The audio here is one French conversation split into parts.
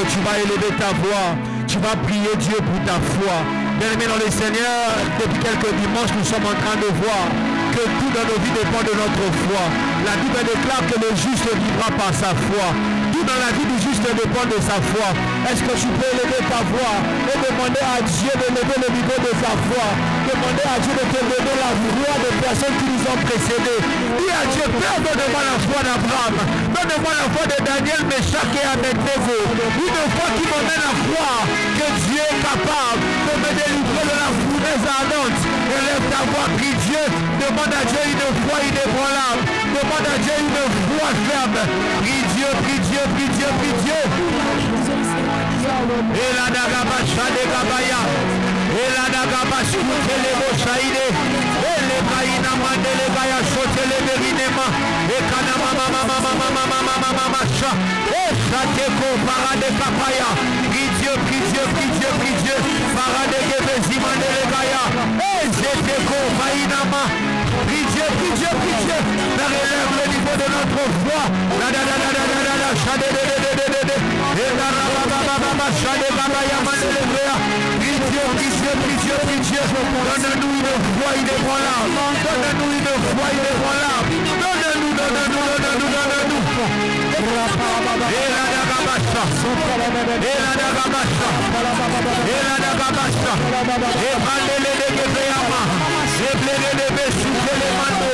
tu vas élever ta voix. Tu vas prier Dieu pour ta foi. Bien-aimés dans le Seigneur, depuis quelques dimanches, nous sommes en train de voir que tout dans nos vies dépend de notre foi. La Bible déclare que le juste vivra par sa foi. Tout dans la vie du juste dépend de sa foi. Est-ce que tu peux élever ta voix et demander à Dieu d'élever le niveau de sa foi? Demander à Dieu de te donner la voix des personnes qui nous ont précédés. Dis à Dieu, Père, donne-moi la foi d'Abraham. Donne-moi la foi de Daniel, Meshach et Abednego. Une foi qui m'emmène à croire que Dieu est capable de me délivrer de la fournaise ardente. Élève ta voix, prie Dieu. Demande à Dieu une foi inébranlable. Demande à Dieu une foi ferme. Prie Dieu, prie Dieu, prie Dieu, prie Dieu. Et la dagabacha de Gabaya. Et la dagabacha de Lebochaïde. Et les Baïna Mandele Gaya Chote les Bérinema. Et Kanama Mama Macha. Et Chateko Parade Kapaya. Prie Dieu, prie Dieu, prie Dieu, prie Dieu. Parade Gebezi Mandele Gaya. Et Zeteko Baïnama. Prie Dieu, prie Dieu, prie Dieu. Ça relève le niveau de notre foi. La da da da da da da da chade de de de de de. Et la ra ba ba ba ba ba chade Gabaya Mandele Gaya. Prie Dieu, prie Dieu, prie Dieu, prie Dieu. Donne-nous une foi inébranlable. Donne-nous une foi inébranlable. Donne-nous, donne-nous, donne-nous, donne-nous. Et la dagabacha. Et la dagabacha. Et la dagabacha. Et Mandele de Gebeyama. Et Blede de Besouke le Mando.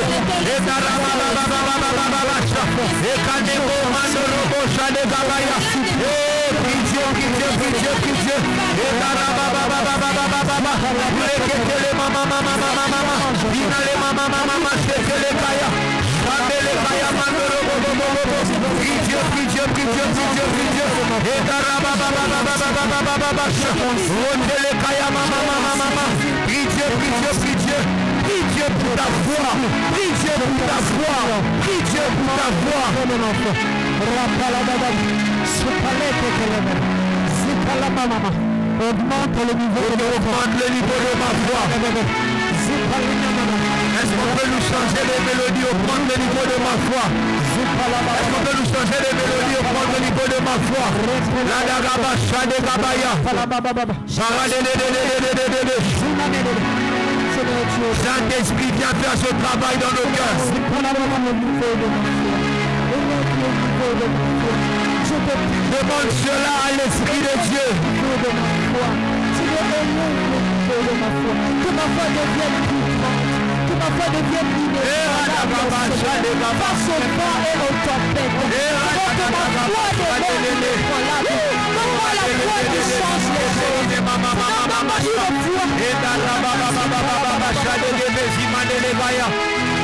Et Darabababababababasha. Et Kaneko Mando Robosha de Gabaya. Et prie Dieu, prie Dieu, prie Dieu, prie Dieu. Et Darabababababababa. Lekete le mama mama mama mama. Dina le mama mama mama. Sheke le kaya. Shame le kaya Mando Robobobobobo. Prie Dieu, prie Dieu, prie Dieu, prie Dieu, prie Dieu. Et Darabababababababasha. Rote le kaya mama mama mama. Prie Dieu, prie Dieu, prie Dieu. Prie Dieu pour ta foi. Prie Dieu pour ta foi. Prie Dieu pour ta foi. Augmente le niveau de ma foi. Est-ce qu'on peut nous changer les mélodies, augmente le niveau de ma foi? Est-ce qu'on peut nous changer les mélodies, augmente le niveau de ma foi? La dagaba shade gabaya. Saint-Esprit, viens faire ce travail dans nos cœurs. Demande cela à l'Esprit de Dieu. Que ma foi devienne puissante. Que ma foi devienne libérée par ce vent et le tempête. Que ma foi devienne inébranlable. Donne-moi la foi qui change les choses. Donne-moi une foi.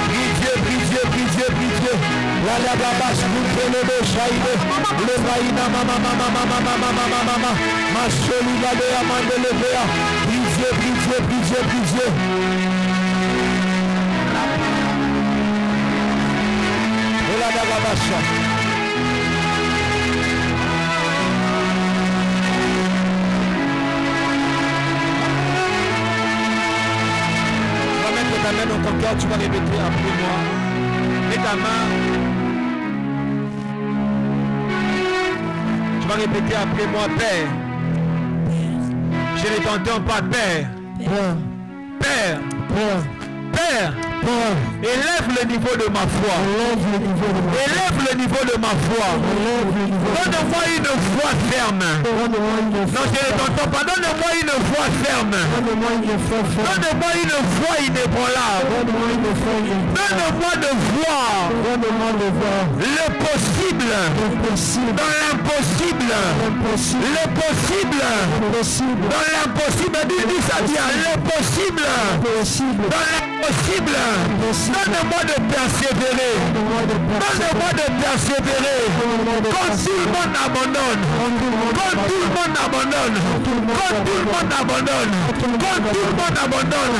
Prie Dieu, prie Dieu, prie Dieu, prie Dieu. La gabache, vous prenez le chaïde. Le baïna, mama, mama, mama, mama, mama, mama. Ma chérie, la de amande le véa. Prie Dieu, prie Dieu, prie Dieu, prie Dieu. Et la gabache. Ta main dans ton cœur, tu vas répéter après moi. Mets ta main. Tu vas répéter après moi, Père. Je ne t'entends pas, Père. Père. Père. Élève le niveau de ma foi. Élève le niveau de ma foi. Donne-moi une foi ferme. Non, je ne t'entends pas. Donne-moi une foi ferme. Donne-moi une foi inébranlable. Donne-moi de voir le possible dans l'impossible. Le possible dans l'impossible. Dis ça bien. Le possible dans l'impossible. Donne-moi de persévérer. Donne-moi de persévérer. Quand tout le monde abandonne. Quand tout le monde abandonne. Quand tout le monde abandonne. Quand tout le monde abandonne.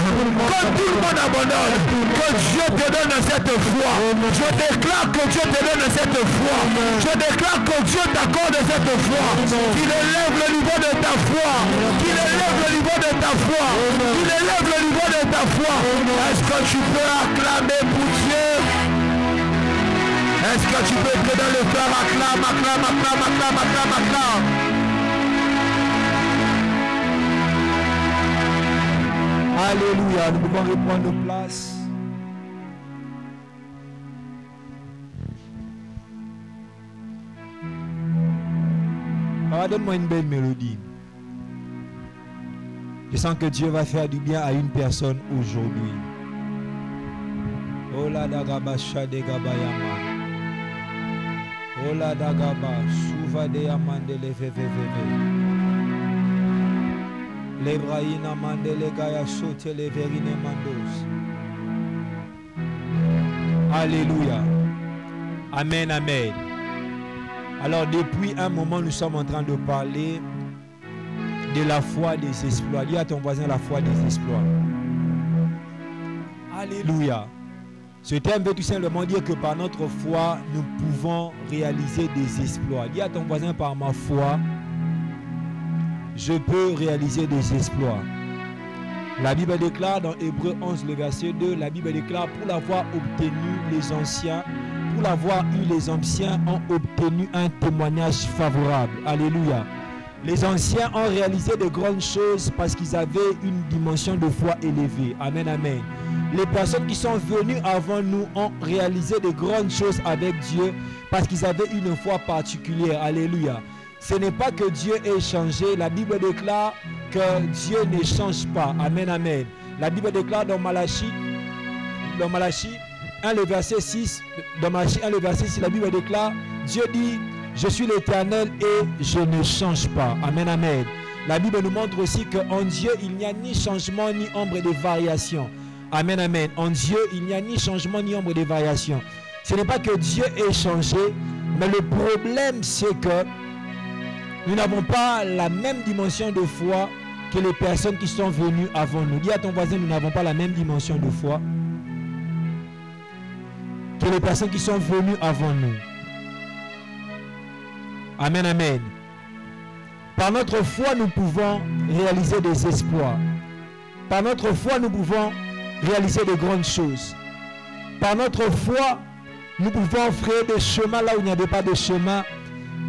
Quand tout le monde abandonne. Que Dieu te donne cette foi. Je déclare que Dieu te donne cette foi. Je déclare que Dieu t'accorde cette foi. Qu'il élève le niveau de ta foi. Qu'il élève le niveau de ta foi. Qu'il élève le niveau de ta foi. Est-ce que tu peux acclamer pour Dieu? Est-ce que tu peux être dans le cœur? Acclame, acclame, acclame, acclame, acclame, acclame. Alléluia. Nous pouvons reprendre nos places. Donne-moi une belle mélodie. Je sens que Dieu va faire du bien à une personne aujourd'hui. Ola dagaba shade gabayama. Ola dagaba suva de amandele veveveve. Lebraïna mandele gaya sote le verine mandos. Alléluia. Amen, amen. Alors depuis un moment, nous sommes en train de parler de la foi des exploits. Dis à ton voisin la foi des exploits. Alléluia. Ce terme veut tout simplement dire que par notre foi, nous pouvons réaliser des exploits. Dis à ton voisin, par ma foi, je peux réaliser des exploits. La Bible déclare dans Hébreux 11, le verset 2, la Bible déclare pour l'avoir obtenu les anciens, pour l'avoir eu les anciens ont obtenu un témoignage favorable. Alléluia. Les anciens ont réalisé de grandes choses parce qu'ils avaient une dimension de foi élevée. Amen, amen. Les personnes qui sont venues avant nous ont réalisé de grandes choses avec Dieu parce qu'ils avaient une foi particulière. Alléluia. Ce n'est pas que Dieu ait changé. La Bible déclare que Dieu ne change pas. Amen, amen. La Bible déclare dans Malachie 1, le verset 6, dans Malachie 1, le verset 6, la Bible déclare, Dieu dit, je suis l'Éternel et je ne change pas. Amen, amen. La Bible nous montre aussi qu'en Dieu, il n'y a ni changement ni ombre de variation. Amen, amen. En Dieu, il n'y a ni changement ni ombre de variation. Ce n'est pas que Dieu ait changé, mais le problème, c'est que nous n'avons pas la même dimension de foi que les personnes qui sont venues avant nous. Dis à ton voisin, nous n'avons pas la même dimension de foi que les personnes qui sont venues avant nous. Amen, amen. Par notre foi, nous pouvons réaliser des exploits. Par notre foi, nous pouvons réaliser de grandes choses. Par notre foi, nous pouvons frayer des chemins là où il n'y avait pas de chemin.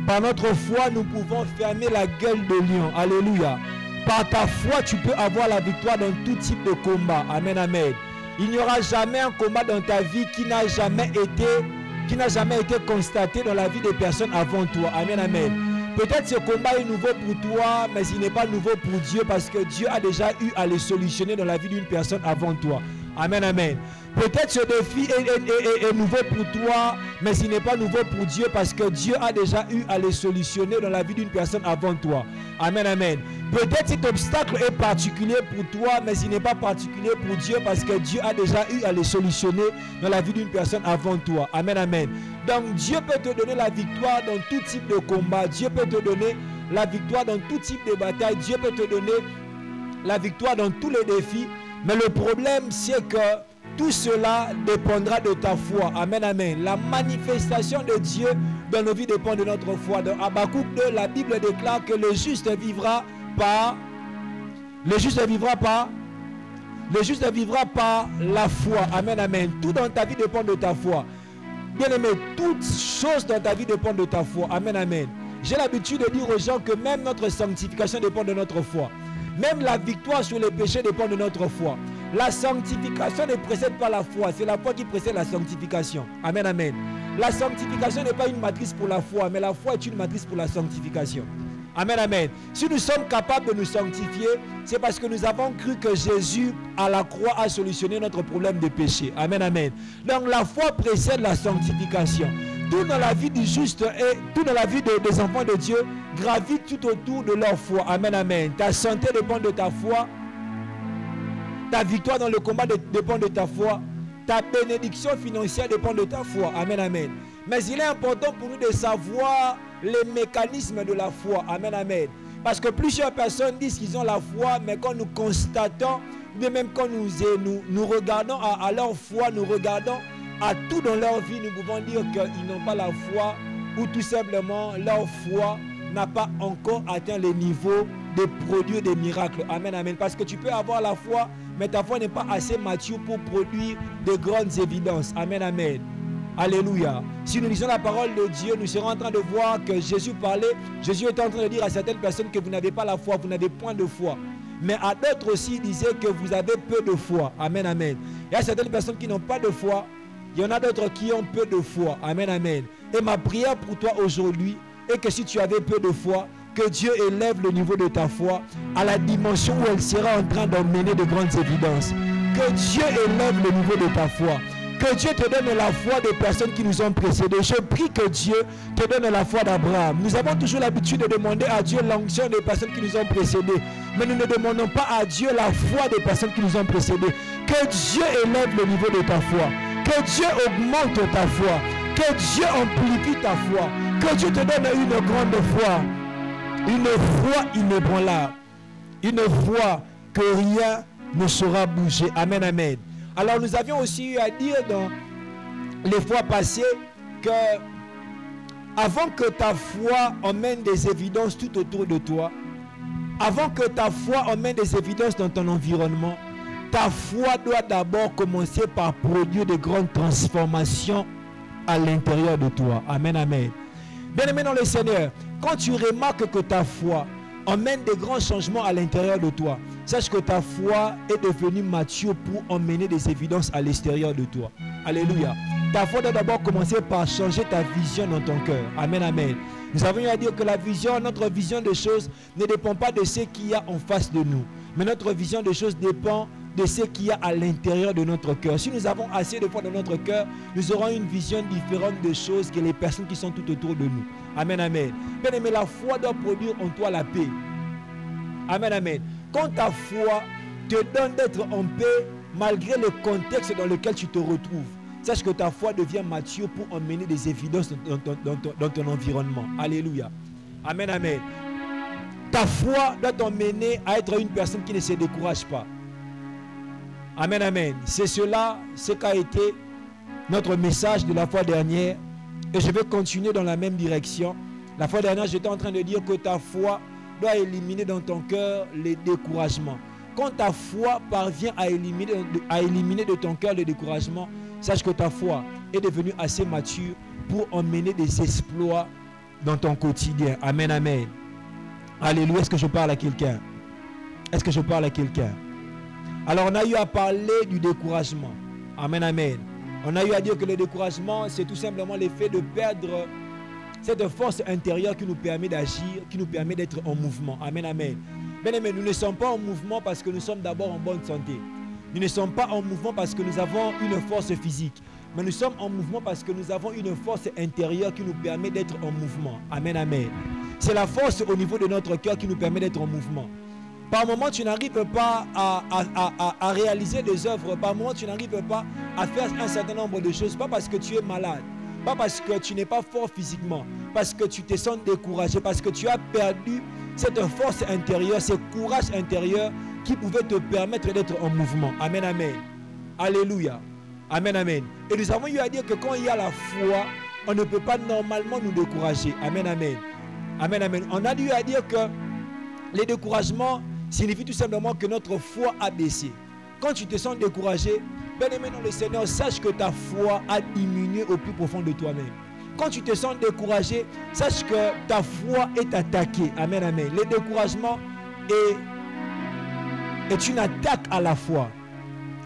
Par notre foi, nous pouvons fermer la gueule de lion. Alléluia. Par ta foi, tu peux avoir la victoire dans tout type de combat. Amen, amen. Il n'y aura jamais un combat dans ta vie qui n'a jamais été constaté dans la vie des personnes avant toi. Amen, amen. Peut-être ce combat est nouveau pour toi, mais il n'est pas nouveau pour Dieu parce que Dieu a déjà eu à le solutionner dans la vie d'une personne avant toi. Amen, amen. Peut-être ce défi est nouveau pour toi, mais il n'est pas nouveau pour Dieu parce que Dieu a déjà eu à le solutionner dans la vie d'une personne avant toi. Amen, amen. Peut-être cet obstacle est particulier pour toi, mais il n'est pas particulier pour Dieu parce que Dieu a déjà eu à le solutionner dans la vie d'une personne avant toi. Amen, amen. Donc Dieu peut te donner la victoire dans tout type de combat. Dieu peut te donner la victoire dans tout type de bataille. Dieu peut te donner la victoire dans tous les défis. Mais le problème, c'est que tout cela dépendra de ta foi. Amen, amen. La manifestation de Dieu dans nos vies dépend de notre foi. Dans Habakkuk 2, la Bible déclare que le juste vivra par... Le juste vivra par la foi. Amen, amen. Tout dans ta vie dépend de ta foi. Bien aimé, toutes choses dans ta vie dépendent de ta foi. Amen, amen. J'ai l'habitude de dire aux gens que même notre sanctification dépend de notre foi. Même la victoire sur les péchés dépend de notre foi. La sanctification ne précède pas la foi. C'est la foi qui précède la sanctification. Amen, amen. La sanctification n'est pas une matrice pour la foi, mais la foi est une matrice pour la sanctification. Amen, amen. Si nous sommes capables de nous sanctifier, c'est parce que nous avons cru que Jésus à la croix a solutionné notre problème de péché. Amen, amen. Donc la foi précède la sanctification. Tout dans la vie du juste et tout dans la vie des enfants de Dieu gravite tout autour de leur foi. Amen, amen. Ta santé dépend de ta foi. Ta victoire dans le combat dépend de ta foi. Ta bénédiction financière dépend de ta foi. Amen, amen. Mais il est important pour nous de savoir les mécanismes de la foi. Amen, amen. Parce que plusieurs personnes disent qu'ils ont la foi, mais quand nous constatons, même quand nous regardons à leur foi, nous regardons à tout dans leur vie, nous pouvons dire qu'ils n'ont pas la foi ou tout simplement leur foi n'a pas encore atteint les niveaux de produire des miracles. Amen, amen. Parce que tu peux avoir la foi, mais ta foi n'est pas assez mature pour produire de grandes évidences. Amen, amen. Alléluia. Si nous lisons la parole de Dieu, nous serons en train de voir que Jésus parlait. Jésus était en train de dire à certaines personnes que vous n'avez pas la foi, vous n'avez point de foi. Mais à d'autres aussi, il disait que vous avez peu de foi. Amen, amen. Il y a certaines personnes qui n'ont pas de foi. Il y en a d'autres qui ont peu de foi. Amen, amen. Et ma prière pour toi aujourd'hui est que si tu avais peu de foi, que Dieu élève le niveau de ta foi à la dimension où elle sera en train d'emmener de grandes évidences. Que Dieu élève le niveau de ta foi. Que Dieu te donne la foi des personnes qui nous ont précédés. Je prie que Dieu te donne la foi d'Abraham. Nous avons toujours l'habitude de demander à Dieu l'onction des personnes qui nous ont précédés. Mais nous ne demandons pas à Dieu la foi des personnes qui nous ont précédés. Que Dieu élève le niveau de ta foi. Que Dieu augmente ta foi. Que Dieu amplifie ta foi. Que Dieu te donne une grande foi. Une foi inébranlable. Une foi que rien ne saura bouger. Amen, amen. Alors nous avions aussi eu à dire dans les fois passées que avant que ta foi emmène des évidences tout autour de toi, avant que ta foi emmène des évidences dans ton environnement, ta foi doit d'abord commencer par produire de grandes transformations à l'intérieur de toi. Amen, amen. Bien-aimé dans le Seigneur, quand tu remarques que ta foi emmène des grands changements à l'intérieur de toi, sache que ta foi est devenue mature pour emmener des évidences à l'extérieur de toi. Alléluia. Ta foi doit d'abord commencer par changer ta vision dans ton cœur. Amen, amen. Nous avons eu à dire que la vision, notre vision des choses ne dépend pas de ce qu'il y a en face de nous. Mais notre vision des choses dépend de ce qu'il y a à l'intérieur de notre cœur. Si nous avons assez de foi dans notre cœur, nous aurons une vision différente des choses que les personnes qui sont tout autour de nous. Amen, amen. Bien aimé, la foi doit produire en toi la paix. Amen, amen. Quand ta foi te donne d'être en paix, malgré le contexte dans lequel tu te retrouves, sache que ta foi devient mature pour emmener des évidences dans ton environnement. Alléluia. Amen, amen. Ta foi doit t'emmener à être une personne qui ne se décourage pas. Amen, amen. C'est cela, ce qu'a été notre message de la fois dernière. Et je vais continuer dans la même direction. La fois dernière, j'étais en train de dire que ta foi doit éliminer dans ton cœur les découragements. Quand ta foi parvient à éliminer de ton cœur le découragement, sache que ta foi est devenue assez mature pour emmener des exploits dans ton quotidien. Amen, amen. Alléluia. Est-ce que je parle à quelqu'un? Est-ce que je parle à quelqu'un? Alors, on a eu à parler du découragement. Amen, amen. On a eu à dire que le découragement, c'est tout simplement l'effet de perdre cette force intérieure qui nous permet d'agir, qui nous permet d'être en mouvement. Amen, amen. Bien aimé, nous ne sommes pas en mouvement parce que nous sommes d'abord en bonne santé. Nous ne sommes pas en mouvement parce que nous avons une force physique. Mais nous sommes en mouvement parce que nous avons une force intérieure qui nous permet d'être en mouvement. Amen, amen. C'est la force au niveau de notre cœur qui nous permet d'être en mouvement. Par moment, tu n'arrives pas à réaliser des œuvres. Par moment, tu n'arrives pas à faire un certain nombre de choses. Pas parce que tu es malade. Pas parce que tu n'es pas fort physiquement. Parce que tu te sens découragé. Parce que tu as perdu cette force intérieure, ce courage intérieur qui pouvait te permettre d'être en mouvement. Amen, amen. Alléluia. Amen, amen. Et nous avons eu à dire que quand il y a la foi, on ne peut pas normalement nous décourager. Amen, amen. Amen, amen. On a dû à dire que les découragements signifie tout simplement que notre foi a baissé. Quand tu te sens découragé, bien aimé dans le Seigneur, sache que ta foi a diminué au plus profond de toi-même. Quand tu te sens découragé, sache que ta foi est attaquée. Amen, amen. Le découragement est une attaque à la foi.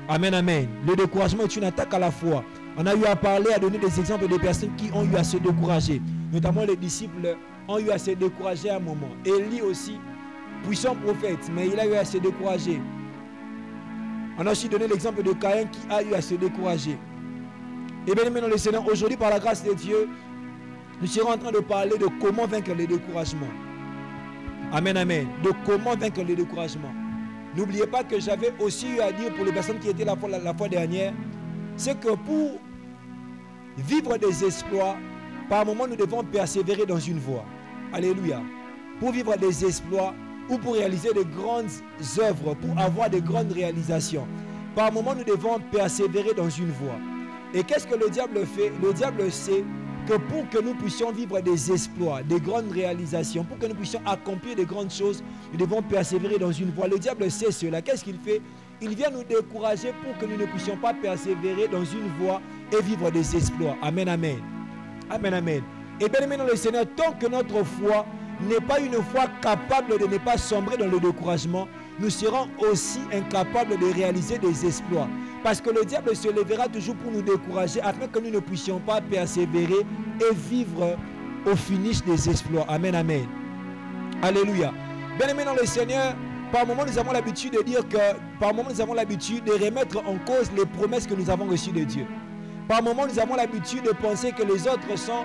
Amen, amen. Le découragement est une attaque à la foi. On a eu à parler, à donner des exemples de personnes qui ont eu à se décourager. Notamment les disciples ont eu à se décourager à un moment. Élie aussi, puissant prophète, mais il a eu à se décourager. On a aussi donné l'exemple de Caïn qui a eu à se décourager. Et bien aimé dans le Seigneur, aujourd'hui par la grâce de Dieu, nous serons en train de parler de comment vaincre le découragement. Amen, amen. De comment vaincre le découragement. N'oubliez pas que j'avais aussi eu à dire pour les personnes qui étaient la fois dernière, c'est que pour vivre des exploits, par moment nous devons persévérer dans une voie. Alléluia. Pour vivre des exploits ou pour réaliser de grandes œuvres, pour avoir de grandes réalisations, par moment nous devons persévérer dans une voie. Et qu'est-ce que le diable fait? Le diable sait que pour que nous puissions vivre des exploits, des grandes réalisations, pour que nous puissions accomplir de grandes choses, nous devons persévérer dans une voie. Le diable sait cela. Qu'est-ce qu'il fait? Il vient nous décourager pour que nous ne puissions pas persévérer dans une voie et vivre des exploits. Amen, amen. Amen, amen. Et bien aimé dans le Seigneur, tant que notre foi n'est pas une foi capable de ne pas sombrer dans le découragement, nous serons aussi incapables de réaliser des exploits. Parce que le diable se lèvera toujours pour nous décourager afin que nous ne puissions pas persévérer et vivre au finish des exploits. Amen, amen. Alléluia. Bien-aimés dans le Seigneur, par moments nous avons l'habitude de dire que, par moments nous avons l'habitude de remettre en cause les promesses que nous avons reçues de Dieu. Par moments nous avons l'habitude de penser que les autres sont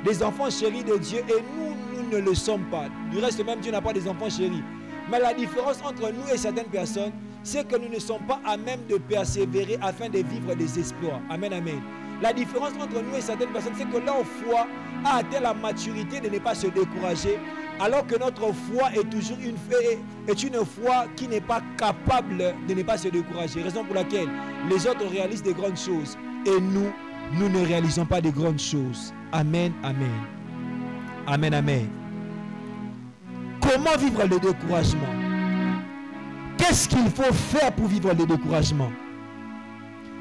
des enfants chéris de Dieu et nous ne le sommes pas. Du reste même, Dieu n'a pas des enfants chéris. Mais la différence entre nous et certaines personnes, c'est que nous ne sommes pas à même de persévérer afin de vivre des exploits. Amen, amen. La différence entre nous et certaines personnes, c'est que leur foi a atteint la maturité de ne pas se décourager, alors que notre foi est toujours une foi qui n'est pas capable de ne pas se décourager. Raison pour laquelle les autres réalisent de grandes choses et nous ne réalisons pas de grandes choses. Amen, amen. Amen, amen. Comment vivre le découragement? Qu'est-ce qu'il faut faire pour vivre le découragement?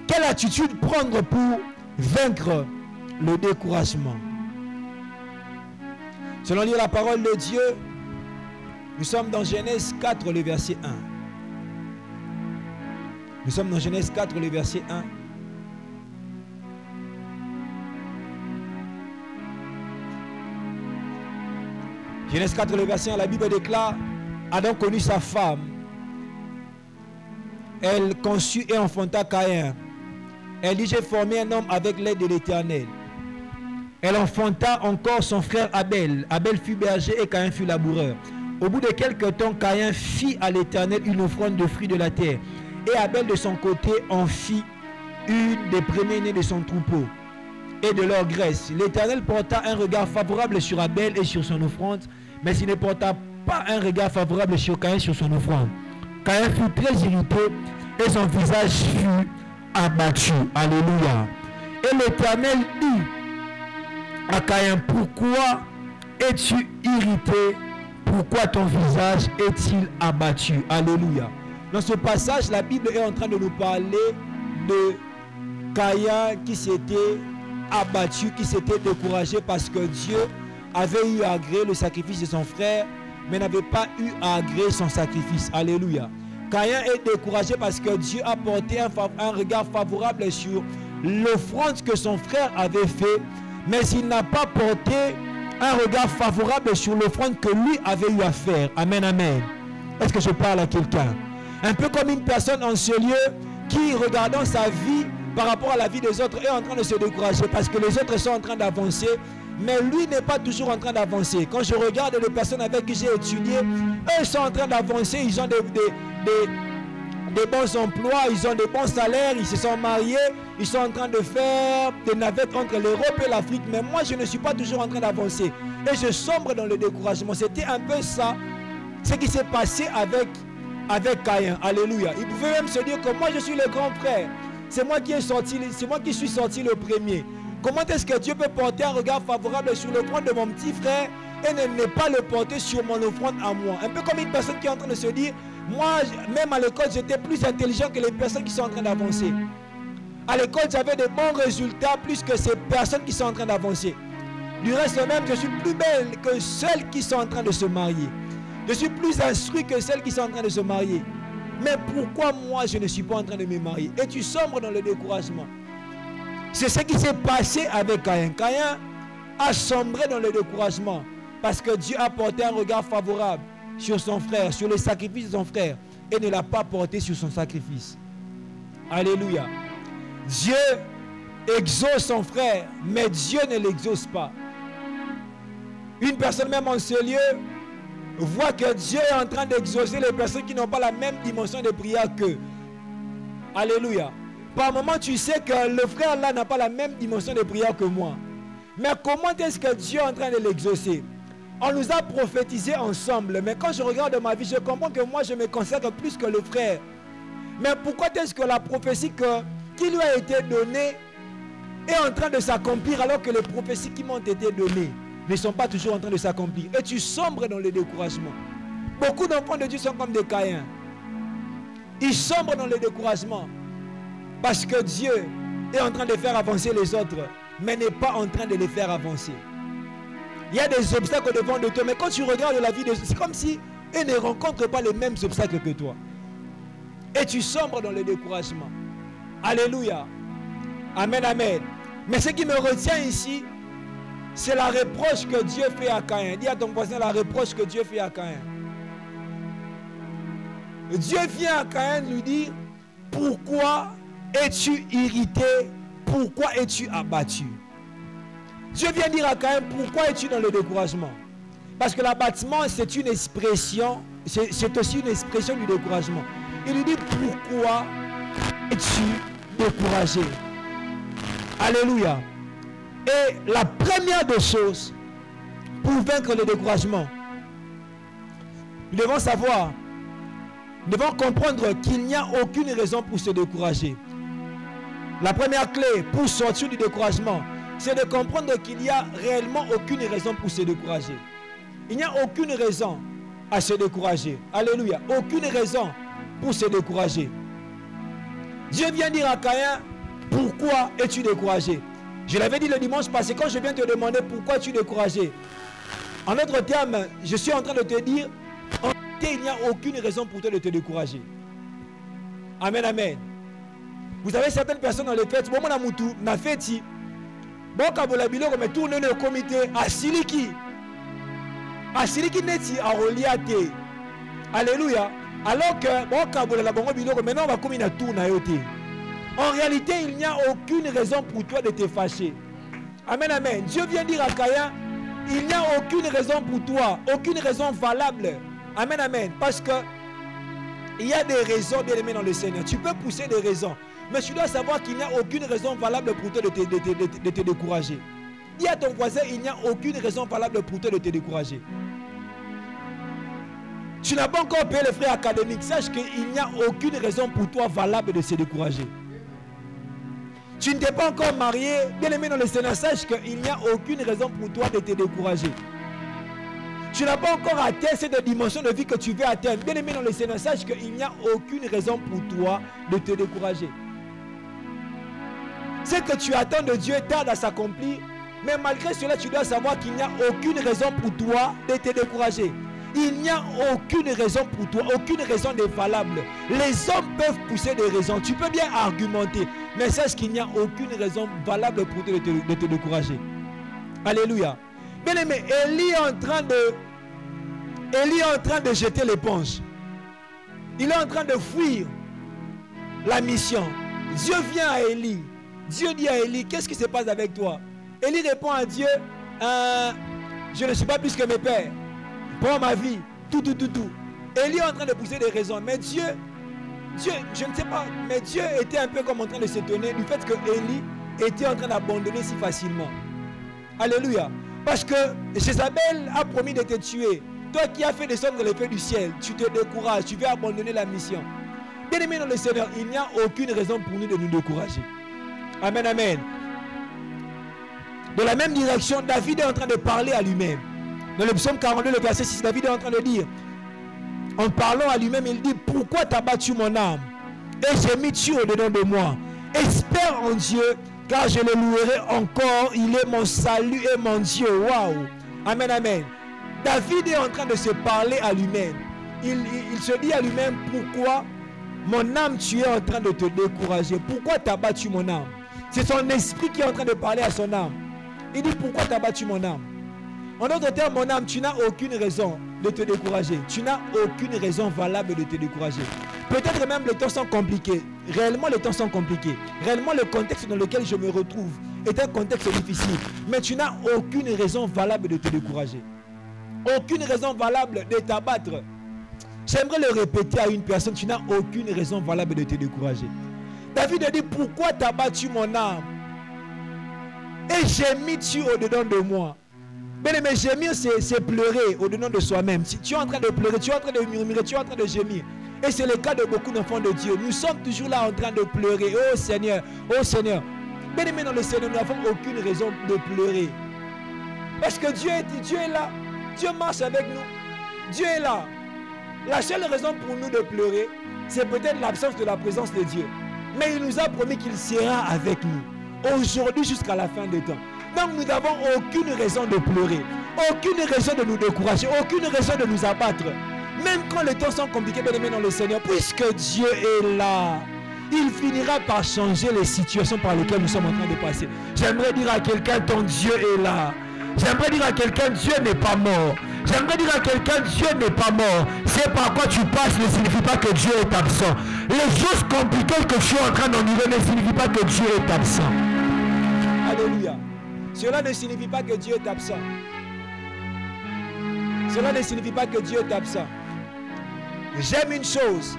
Quelle attitude prendre pour vaincre le découragement? Selon lire la parole de Dieu, nous sommes dans Genèse 4, le verset 1. Nous sommes dans Genèse 4, le verset 1. Genèse 4, le verset 1, la Bible déclare: Adam connut sa femme. Elle conçut et enfanta Caïn. Elle dit: j'ai formé un homme avec l'aide de l'Éternel. Elle enfanta encore son frère Abel. Abel fut berger et Caïn fut laboureur. Au bout de quelque temps, Caïn fit à l'Éternel une offrande de fruits de la terre. Et Abel de son côté en fit une des premiers-nés de son troupeau et de leur graisse. L'Éternel porta un regard favorable sur Abel et sur son offrande, mais il ne porta pas un regard favorable sur Caïn sur son offrande. Caïn fut très irrité et son visage fut abattu. Alléluia. Et l'Éternel dit à Caïn: pourquoi es-tu irrité? Pourquoi ton visage est-il abattu? Alléluia. Dans ce passage, la Bible est en train de nous parler de Caïn qui s'était abattu, qui s'était découragé parce que Dieu avait eu à agréer le sacrifice de son frère, mais n'avait pas eu à agréer son sacrifice. Alléluia. Caïn est découragé parce que Dieu a porté un regard favorable sur l'offrande que son frère avait fait, mais il n'a pas porté un regard favorable sur l'offrande que lui avait eu à faire. Amen, amen. Est-ce que je parle à quelqu'un? Un peu comme une personne en ce lieu qui, regardant sa vie par rapport à la vie des autres, est en train de se décourager parce que les autres sont en train d'avancer, mais lui n'est pas toujours en train d'avancer. Quand je regarde les personnes avec qui j'ai étudié, eux sont en train d'avancer, ils ont des bons emplois, ils ont des bons salaires, ils se sont mariés, ils sont en train de faire des navettes entre l'Europe et l'Afrique, mais moi je ne suis pas toujours en train d'avancer et je sombre dans le découragement. C'était un peu ça, ce qui s'est passé avec Caïn. Alléluia. Il pouvait même se dire que moi je suis le grand frère, c'est moi qui suis sorti le premier. Comment est-ce que Dieu peut porter un regard favorable sur l'offrande de mon petit frère et ne pas le porter sur mon offrande à moi? Un peu comme une personne qui est en train de se dire: moi, même à l'école, j'étais plus intelligent que les personnes qui sont en train d'avancer. À l'école, j'avais de bons résultats plus que ces personnes qui sont en train d'avancer. Du reste même, je suis plus belle que celles qui sont en train de se marier. Je suis plus instruit que celles qui sont en train de se marier. Mais pourquoi moi, je ne suis pas en train de me marier? Et tu sombres dans le découragement. C'est ce qui s'est passé avec Caïn. Caïn a sombré dans le découragement parce que Dieu a porté un regard favorable sur son frère, sur le sacrifice de son frère, et ne l'a pas porté sur son sacrifice. Alléluia. Dieu exauce son frère, mais Dieu ne l'exauce pas. Une personne même en ce lieu voit que Dieu est en train d'exaucer les personnes qui n'ont pas la même dimension de prière qu'eux. Alléluia. Par moment, tu sais que le frère là n'a pas la même dimension de prière que moi. Mais comment est-ce que Dieu est en train de l'exaucer? On nous a prophétisé ensemble, mais quand je regarde ma vie, je comprends que moi je me consacre plus que le frère. Mais pourquoi est-ce que la prophétie qui lui a été donnée est en train de s'accomplir alors que les prophéties qui m'ont été données ne sont pas toujours en train de s'accomplir? Et tu sombres dans le découragement. Beaucoup d'enfants de Dieu sont comme des Caïns. Ils sombrent dans le découragement parce que Dieu est en train de faire avancer les autres, mais n'est pas en train de les faire avancer. Il y a des obstacles devant de toi. Mais quand tu regardes la vie de c'est comme si eux ne rencontrent pas les mêmes obstacles que toi. Et tu sombres dans le découragement. Alléluia. Amen, amen. Mais ce qui me retient ici, c'est la reproche que Dieu fait à Caïn. Dis à ton voisin la reproche que Dieu fait à Caïn. Dieu vient à Caïn lui dire, pourquoi es-tu irrité? Pourquoi es-tu abattu? Dieu vient dire à Caïn, pourquoi es-tu dans le découragement? Parce que l'abattement, c'est une expression, c'est aussi une expression du découragement. Il lui dit, pourquoi es-tu découragé? Alléluia. Et la première des choses pour vaincre le découragement, nous devons savoir, nous devons comprendre qu'il n'y a aucune raison pour se décourager. La première clé pour sortir du découragement, c'est de comprendre qu'il n'y a réellement aucune raison pour se décourager. Il n'y a aucune raison à se décourager. Alléluia. Aucune raison pour se décourager. Dieu vient dire à Caïn, pourquoi es-tu découragé? Je l'avais dit le dimanche passé, quand je viens te demander pourquoi es-tu découragé. En d'autres termes, je suis en train de te dire, en réalité, il n'y a aucune raison pour toi de te décourager. Amen, amen. Vous avez certaines personnes dans les fêtes, bon, mon amoutou, na fête, bon, quand vous l'avez me tourne le comité, à Siliki neti, à Roliate. Alléluia. Alors que, bon, quand vous l'avez maintenant, on va comme une tourne à yote. En réalité, il n'y a aucune raison pour toi de te fâcher. Amen, amen. Dieu vient dire à Caïn, il n'y a aucune raison pour toi, aucune raison valable. Amen, amen. Parce que il y a des raisons, bien aimé dans le Seigneur. Tu peux pousser des raisons. Mais tu dois savoir qu'il n'y a aucune raison valable pour toi de te décourager. Dis à ton voisin, il n'y a aucune raison valable pour toi de te décourager. Tu n'as pas encore payé les frais académiques. Sache qu'il n'y a aucune raison pour toi valable de se décourager. Tu ne t'es pas encore marié, bien aimé dans le Seigneur. Sache qu'il n'y a aucune raison pour toi de te décourager. Tu n'as pas encore atteint cette dimension de vie que tu veux atteindre. Bien aimé dans le Seigneur, sache qu'il n'y a aucune raison pour toi de te décourager. Ce que tu attends de Dieu tarde à s'accomplir, mais malgré cela, tu dois savoir qu'il n'y a aucune raison pour toi de te décourager. Il n'y a aucune raison pour toi, aucune raison n'est valable. Les hommes peuvent pousser des raisons, tu peux bien argumenter, mais sache qu'il n'y a aucune raison valable pour toi de te décourager. Alléluia. Bien aimé, Élie est en train de jeter l'éponge. Il est en train de fuir la mission. Dieu vient à Élie. Dieu dit à Élie, qu'est-ce qui se passe avec toi? Élie répond à Dieu, je ne suis pas plus que mes pères. Pour ma vie, tout. Élie est en train de pousser des raisons. Mais Dieu, je ne sais pas, mais Dieu était un peu comme en train de s'étonner du fait que Élie était en train d'abandonner si facilement. Alléluia. Parce que Jézabel a promis de te tuer. Toi qui as fait descendre les feux du ciel, tu te décourages, tu veux abandonner la mission. Bien aimé dans le Seigneur, il n'y a aucune raison pour nous de nous décourager. Amen, amen. De la même direction, David est en train de parler à lui-même. Dans le psaume 42, le verset 6, David est en train de dire, en parlant à lui-même, il dit, pourquoi t'as battu mon âme et j'ai mis tu au-dedans de moi? Espère en Dieu, car je le louerai encore. Il est mon salut et mon Dieu. Waouh. Amen, amen. David est en train de se parler à lui-même. Il se dit à lui-même, pourquoi mon âme, tu es en train de te décourager? Pourquoi tu as battu mon âme? C'est son esprit qui est en train de parler à son âme. Il dit, pourquoi tu as battu mon âme? En d'autres termes, mon âme, tu n'as aucune raison de te décourager. Tu n'as aucune raison valable de te décourager. Peut-être même les temps sont compliqués. Réellement, les temps sont compliqués. Réellement, le contexte dans lequel je me retrouve est un contexte difficile. Mais tu n'as aucune raison valable de te décourager. Aucune raison valable de t'abattre. J'aimerais le répéter à une personne, tu n'as aucune raison valable de te décourager. David a dit, pourquoi tu as battu mon âme et j'ai mis tu au-dedans de moi? Bien aimé, gémir, c'est pleurer au-dedans de soi-même. Si tu es en train de pleurer, tu es en train de murmurer, tu es en train de gémir. Et c'est le cas de beaucoup d'enfants de Dieu. Nous sommes toujours là en train de pleurer. Oh Seigneur, oh Seigneur. Bien aimé dans le Seigneur, nous n'avons aucune raison de pleurer. Parce que Dieu est là. Dieu marche avec nous. Dieu est là. La seule raison pour nous de pleurer, c'est peut-être l'absence de la présence de Dieu. Mais il nous a promis qu'il sera avec nous. Aujourd'hui jusqu'à la fin des temps. Donc nous n'avons aucune raison de pleurer, aucune raison de nous décourager, aucune raison de nous abattre. Même quand les temps sont compliqués, bien aimés dans le Seigneur, puisque Dieu est là, il finira par changer les situations par lesquelles nous sommes en train de passer. J'aimerais dire à quelqu'un, ton Dieu est là. J'aimerais dire à quelqu'un, Dieu n'est pas mort. J'aimerais dire à quelqu'un, Dieu n'est pas mort. C'est par quoi tu passes ne signifie pas que Dieu est absent. Les choses compliquées que je suis en train d'endurer ne signifient pas que Dieu est absent. Alléluia. Cela ne signifie pas que Dieu est absent. Cela ne signifie pas que Dieu est absent. J'aime une chose.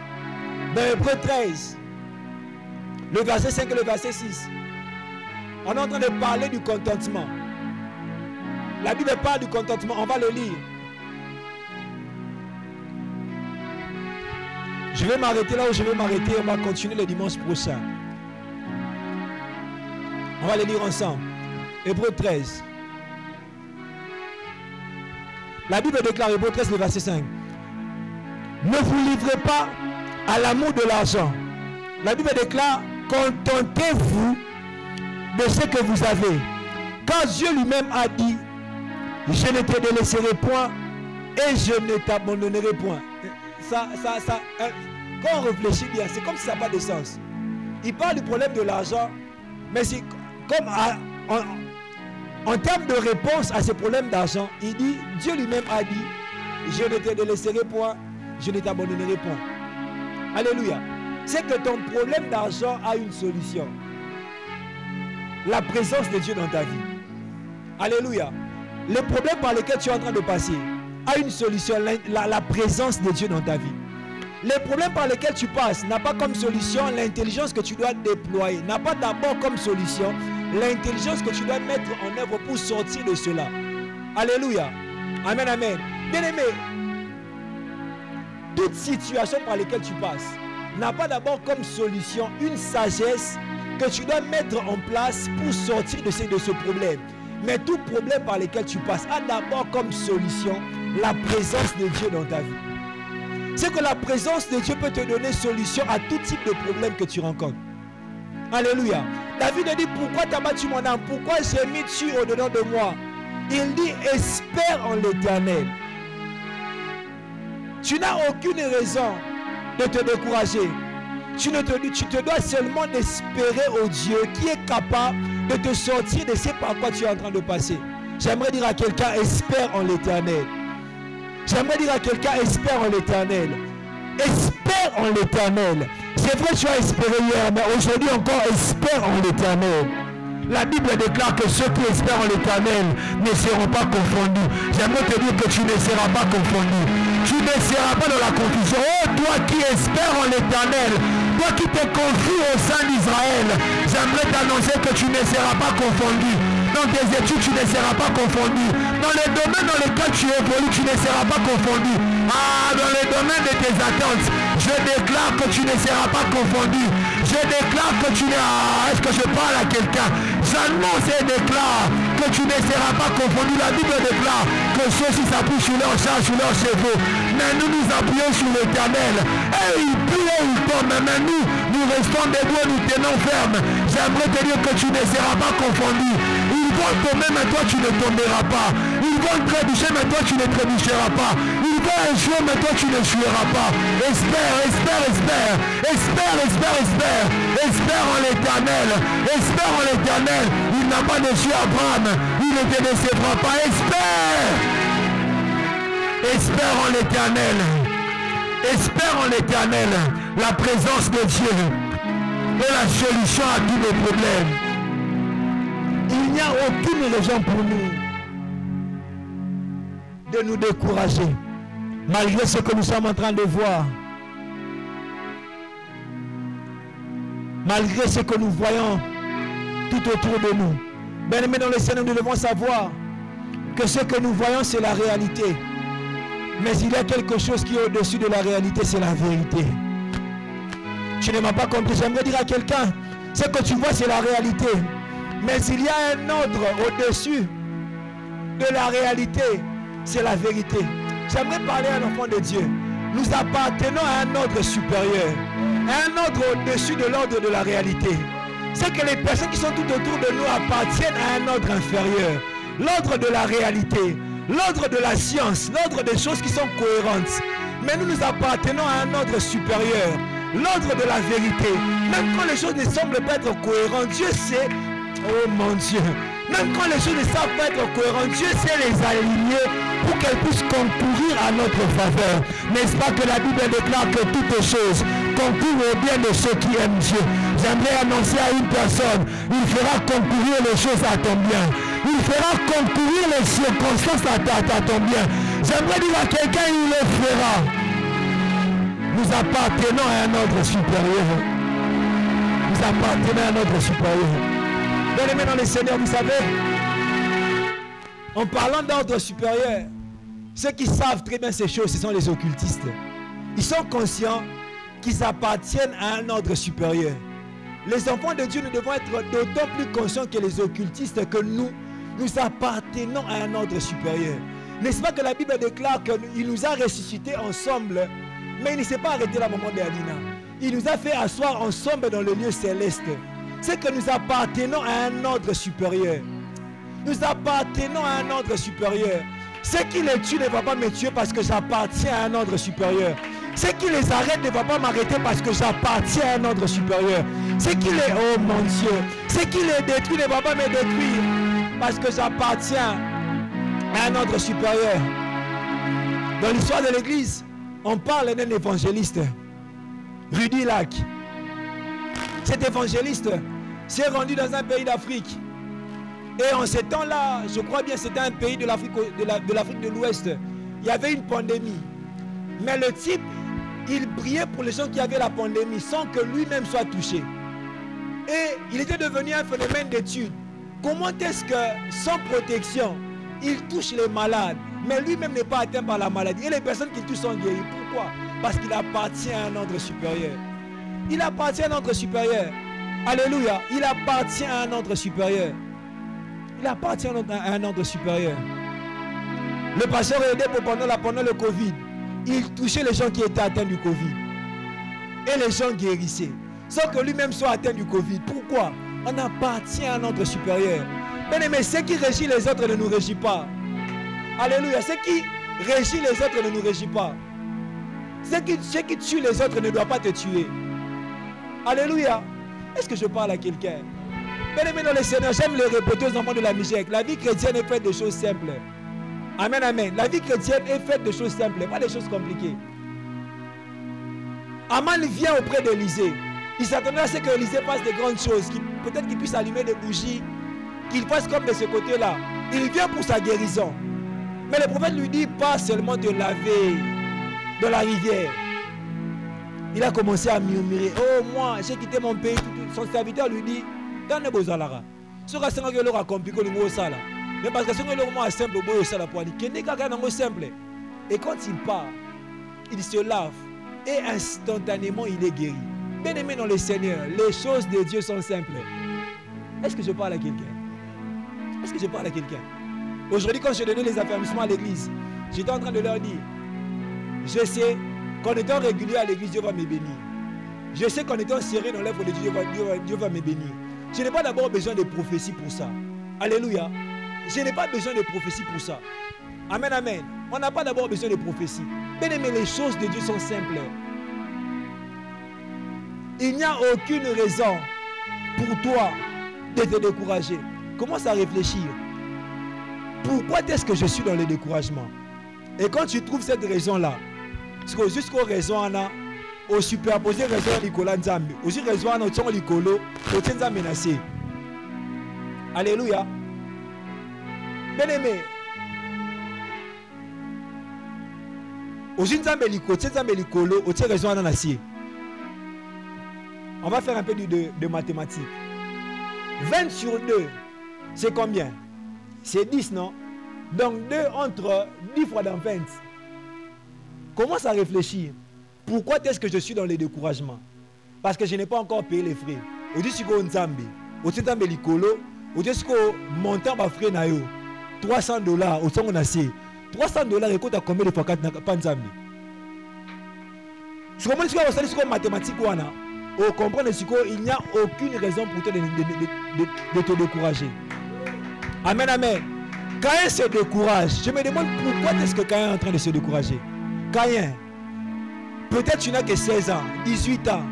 Dans Hébreux 13, le verset 5 et le verset 6. On est en train de parler du contentement. La Bible parle du contentement. On va le lire. Je vais m'arrêter là où je vais m'arrêter. On va continuer le dimanche prochain. On va le lire ensemble. Hébreux 13. La Bible déclare, Hébreux 13, le verset 5. Ne vous livrez pas à l'amour de l'argent. La Bible déclare, contentez-vous de ce que vous avez. Car Dieu lui-même a dit, je ne te délaisserai point et je ne t'abandonnerai point. Quand on réfléchit bien, c'est comme si ça n'a pas de sens. Il parle du problème de l'argent, mais c'est comme en termes de réponse à ce problème d'argent, il dit, Dieu lui-même a dit, je ne te délaisserai point, je ne t'abandonnerai point. Alléluia. C'est que ton problème d'argent a une solution. La présence de Dieu dans ta vie. Alléluia. Le problème par lequel tu es en train de passer a une solution, la présence de Dieu dans ta vie. Les problèmes par lesquels tu passes n'a pas comme solution l'intelligence que tu dois déployer, n'a pas d'abord comme solution l'intelligence que tu dois mettre en œuvre pour sortir de cela. Alléluia. Amen, amen. Bien aimé, toute situation par laquelle tu passes n'a pas d'abord comme solution une sagesse que tu dois mettre en place pour sortir de ce problème. Mais tout problème par lequel tu passes a d'abord comme solution la présence de Dieu dans ta vie. C'est que la présence de Dieu peut te donner solution à tout type de problème que tu rencontres. Alléluia. David dit, pourquoi tu as battu mon âme? Pourquoi j'ai mis dessus au-dedans de moi? Il dit, espère en l'Éternel. Tu n'as aucune raison de te décourager. Tu te dois seulement d'espérer au Dieu qui est capable de te sortir de ce par quoi tu es en train de passer. J'aimerais dire à quelqu'un, espère en l'Éternel. J'aimerais dire à quelqu'un, espère en l'Éternel. Espère en l'Éternel. C'est vrai, tu as espéré hier, mais aujourd'hui encore, espère en l'Éternel. La Bible déclare que ceux qui espèrent en l'Éternel ne seront pas confondus. J'aimerais te dire que tu ne seras pas confondu. Tu ne seras pas dans la confusion. Oh, toi qui espères en l'Éternel, toi qui te confies au sein d'Israël, j'aimerais t'annoncer que tu ne seras pas confondu. Dans tes études, tu ne seras pas confondu. Dans les domaines dans lesquels tu évolues, tu ne seras pas confondu. Ah, dans les domaines de tes attentes, je déclare que tu ne seras pas confondu. Je déclare que tu n'es... Ah, est-ce que je parle à quelqu'un? J'annonce et déclare que tu ne seras pas confondu. La Bible déclare que ceux-ci s'appuient sur leurs charges, sur leurs chevaux. Mais nous nous appuyons sur l'Éternel. Et il plie et il tombe. Mais nous restons debout et nous tenons ferme. J'aimerais te dire que tu ne seras pas confondu. Ils vont tomber, mais toi tu ne tomberas pas. Ils vont trébucher, mais toi tu ne trébucheras pas. Ils vont échouer, mais toi tu ne échoueras pas. Espère, espère, espère. Espère, espère, espère. Espère en l'Éternel. Espère en l'Éternel. Il n'a pas déçu Abraham. Il ne te décevra pas. Espère. Espère en l'Éternel. Espère en l'Éternel. La présence de Dieu est la solution à tous les problèmes. Il n'y a aucune raison pour nous de nous décourager, malgré ce que nous sommes en train de voir, malgré ce que nous voyons tout autour de nous. Bien-aimés dans le Seigneur, nous devons savoir que ce que nous voyons, c'est la réalité. Mais il y a quelque chose qui est au-dessus de la réalité, c'est la vérité. Tu ne m'as pas compris. J'aimerais dire à quelqu'un, ce que tu vois, c'est la réalité. Mais il y a un ordre au-dessus de la réalité, c'est la vérité. J'aimerais parler à un enfant de Dieu. Nous appartenons à un ordre supérieur, à un ordre au-dessus de l'ordre de la réalité. c'est que les personnes qui sont tout autour de nous appartiennent à un ordre inférieur. L'ordre de la réalité, l'ordre de la science, l'ordre des choses qui sont cohérentes. Mais nous appartenons à un ordre supérieur, l'ordre de la vérité. Même quand les choses ne semblent pas être cohérentes, Dieu sait, oh mon Dieu, même quand les choses ne savent pas être cohérentes, Dieu sait les aligner pour qu'elles puissent concourir à notre faveur. N'est-ce pas que la Bible déclare que toutes choses concourent au bien de ceux qui aiment Dieu? J'aimerais annoncer à une personne, il fera concourir les choses à ton bien. Il fera concourir les circonstances à ton bien. J'aimerais dire à quelqu'un, il le fera. Nous appartenons à un ordre supérieur. Nous appartenons à un ordre supérieur. Bien-aimés dans le Seigneur, vous savez, en parlant d'ordre supérieur, ceux qui savent très bien ces choses, ce sont les occultistes. Ils sont conscients qu'ils appartiennent à un ordre supérieur. Les enfants de Dieu, nous devons être d'autant plus conscients que les occultistes que nous appartenons à un ordre supérieur. N'est-ce pas que la Bible déclare qu'il nous a ressuscités ensemble, mais il ne s'est pas arrêté là, maman Béalina. Il nous a fait asseoir ensemble dans le lieu céleste. C'est que nous appartenons à un ordre supérieur. Nous appartenons à un ordre supérieur. Ceux qui les tuent ne vont pas me tuer parce que j'appartiens à un ordre supérieur. Ceux qui les arrêtent ne vont pas m'arrêter parce que j'appartiens à un ordre supérieur. Ceux qui les... Oh mon Dieu. Ceux qui les détruisent ne vont pas me détruire parce que j'appartiens à un ordre supérieur. Dans l'histoire de l'église, on parle d'un évangéliste, Rudy Lac. Cet évangéliste s'est rendu dans un pays d'Afrique. Et en ces temps-là, je crois bien c'était un pays de l'Afrique de l'Ouest. Il y avait une pandémie. Mais le type, il priait pour les gens qui avaient la pandémie sans que lui-même soit touché. Et il était devenu un phénomène d'étude. Comment est-ce que, sans protection, il touche les malades, mais lui-même n'est pas atteint par la maladie. Et les personnes qu'il touche sont guéries. Pourquoi? Parce qu'il appartient à un ordre supérieur. Il appartient à un ordre supérieur. Alléluia. Il appartient à un ordre supérieur. Il appartient à un ordre supérieur. Le pasteur aidé pendant le Covid, il touchait les gens qui étaient atteints du Covid. Et les gens guérissaient. Sans que lui-même soit atteint du Covid. Pourquoi? On appartient à un ordre supérieur. Mais ce qui régit les autres ne nous régit pas. Alléluia. Ce qui régit les autres ne nous régit pas. Ce qui tue les autres ne doit pas te tuer. Alléluia. Est-ce que je parle à quelqu'un? Bien-aimés dans le Seigneur, j'aime le répéter aux enfants de la Mijek. La vie chrétienne est faite de choses simples. Amen, amen. La vie chrétienne est faite de choses simples, pas de choses compliquées. Aman vient auprès d'Élisée. Il s'attendait à ce que Élisée fasse de grandes choses. Peut-être qu'il puisse allumer des bougies. Qu'il fasse comme de ce côté-là. Il vient pour sa guérison. Mais le prophète lui dit pas seulement de laver dans la rivière. Il a commencé à murmurer. Oh, moi, j'ai quitté mon pays. Son serviteur lui dit, dans les beaux alara. Ce que c'est que l'on compliqué le mot sala. Mais parce que ce que l'on a simple, le mot sala pour dire qu'il n'est qu'un mot simple. Et quand il part, il se lave et instantanément il est guéri. Bien aimé dans le Seigneur, les choses de Dieu sont simples. Est-ce que je parle à quelqu'un? Est-ce que je parle à quelqu'un? Aujourd'hui, quand je donnais les affermissements à l'église, j'étais en train de leur dire, je sais qu'en étant régulier à l'église, Dieu va me bénir. Je sais qu'en étant sérieux dans l'œuvre de Dieu, Dieu va me bénir. Je n'ai pas d'abord besoin de prophétie pour ça. Alléluia. Je n'ai pas besoin de prophétie pour ça. Amen, amen. On n'a pas d'abord besoin de prophétie. Bien aimé, les choses de Dieu sont simples. Il n'y a aucune raison pour toi de te décourager. Commence à réfléchir. Pourquoi est-ce que je suis dans le découragement? Et quand tu trouves cette raison-là, jusqu'aux raisons, au superposé raison Nicolas Nzambe, aussi raison au tson Nicolo, au tien menacé. Alléluia. Bien aimé. Au Nzambe Nicolo, au tien raison à Nanassier. On va faire un peu de mathématiques. 20 sur 2, c'est combien? C'est 10, non? Donc 2 entre 10 fois dans 20. Commence à réfléchir. Pourquoi est-ce que je suis dans le découragement? Parce que je n'ai pas encore payé les frais. Aujourd'hui, si vous Nzambe, au Nzambe Likolo, aujourd'hui, si vous montant ma frais na yo, $300, au son on a $300, écoute à combien de fois pas Nzambe? Si vous avez mathématiques, Au comprendre ce qu'il n'y a aucune raison pour toi de te décourager. Amen, amen. Caïn se décourage. Je me demande pourquoi est-ce que Caïn est en train de se décourager. Caïn, peut-être tu n'as que 16 ans, 18 ans.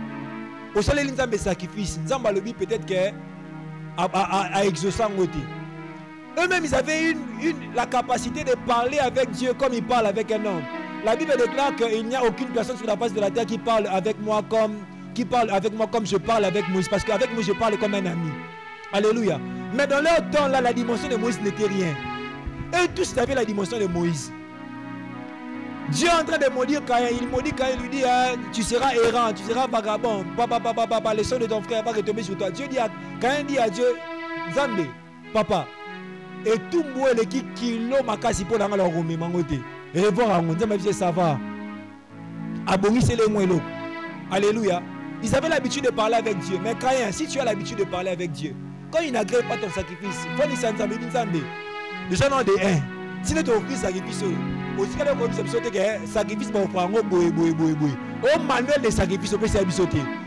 Au soleil, il y a des sacrifices. Peut-être qu'à exaucer en côté. Eux-mêmes, ils avaient la capacité de parler avec Dieu comme ils parlent avec un homme. La Bible déclare qu'il n'y a aucune personne sur la face de la terre qui parle avec moi comme je parle avec Moïse. Parce qu'avec moi, je parle comme un ami. Alléluia. Mais dans leur temps, là, la dimension de Moïse n'était rien. Eux tous avaient la dimension de Moïse. Dieu est en train de maudire Caïn. Il maudit Caïn, il lui dit tu seras errant, tu seras vagabond. Papa, le sang de ton frère va retomber sur toi. Caïn dit à Dieu, Zambé, papa, et tout le monde qui kilo makasi pour la romer mangote. Et voir on dit ça va. Abonissez les moello. Alléluia. Ils avaient l'habitude de parler avec Dieu. Mais Caïn, si tu as l'habitude de parler avec Dieu, quand il n'agrée pas ton sacrifice, il faut dire ça Nzambé. Déjà non de 1. Si tu offres sacrifice, aussi quand on offre sacrifice, on prend un boy. Au manuel de sacrifice, on peut servir.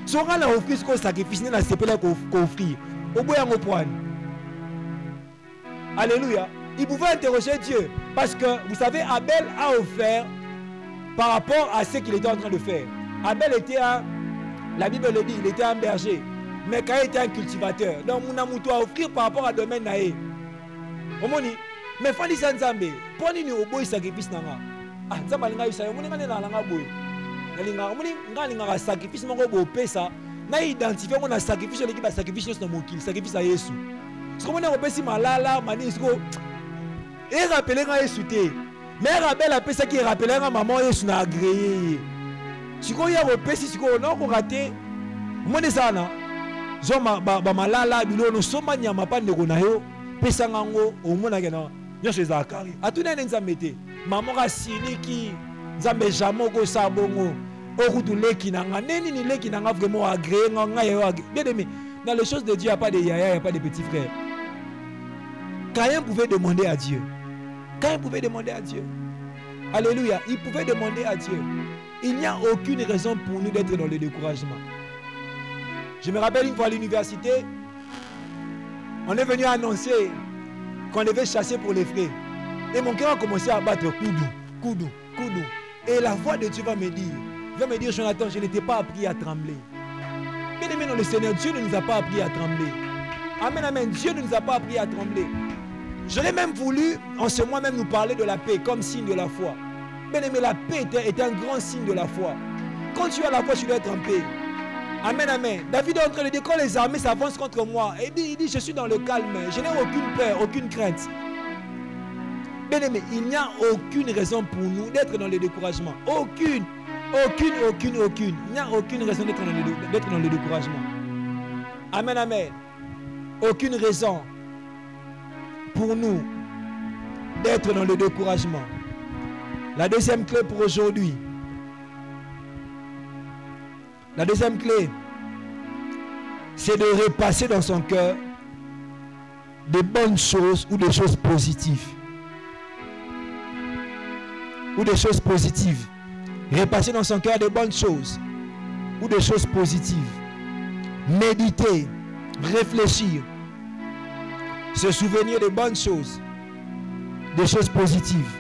Si on a offert ce sacrifice, on a séparé qu'on offrir. Au bout on prend. Alléluia. Il pouvait interroger Dieu. Parce que, vous savez, Abel a offert par rapport à ce qu'il était en train de faire. Abel était la Bible le dit, il était un berger. Mais Caïn était un cultivateur. Donc, on a offrir par rapport à domaine naé. Mais il faut dire ça, Nzambe. Pour nous, au boy sacrifice nanga. Ah, Nzambe linga yusa. On est dans la boy. On sacrifice mon go pesa. Na identifier on a sacrifice l'équipe sacrifice dans mon kill, sacrifice à Jésus. Ce qu'on a repéré malala, manisco. Et rappeler à Jésus. Mais rappelle après ça qui rappelle à maman Jésus n'a agréé. Si on y a repéré si on a raté, moi des ana. Zoma ba malala bilo no soma nyama pa ndeko na yo pesa ngango omona gena nyonso ezakari atuna nzambe te maman ka siniki nzambe jamoko sabongo okutu leki nanga neni ni leki nanga vraiment agréé nga yo bien aimé dans les choses de Dieu il n'y a pas de yaya, il n'y a pas de petits frères. Caïn pouvait demander à Dieu. Caïn pouvait demander à Dieu. Alléluia, il pouvait demander à Dieu. Il n'y a aucune raison pour nous d'être dans le découragement. Je me rappelle une fois à l'université, on est venu annoncer qu'on devait chasser pour les frais. Et mon cœur a commencé à battre Koudou. Et la voix de Dieu va me dire, Jonathan, je n'étais pas appris à trembler. Bien aimé dans le Seigneur, Dieu ne nous a pas appris à trembler. Amen, amen. Dieu ne nous a pas appris à trembler. J'aurais même voulu, en ce mois même, nous parler de la paix comme signe de la foi. Bien aimé, la paix est un grand signe de la foi. Quand tu as la foi, tu dois être en paix. Amen, amen. David est en train de dire, quand les armées s'avancent contre moi, il dit, je suis dans le calme, je n'ai aucune peur, aucune crainte. Bien aimé, il n'y a aucune raison pour nous d'être dans le découragement. Aucune. Il n'y a aucune raison d'être dans le découragement. Amen, amen. Aucune raison pour nous d'être dans le découragement. La deuxième clé pour aujourd'hui. La deuxième clé, c'est de repasser dans son cœur des bonnes choses ou des choses positives. Ou des choses positives. Repasser dans son cœur des bonnes choses ou des choses positives. Méditer, réfléchir, se souvenir des bonnes choses, des choses positives.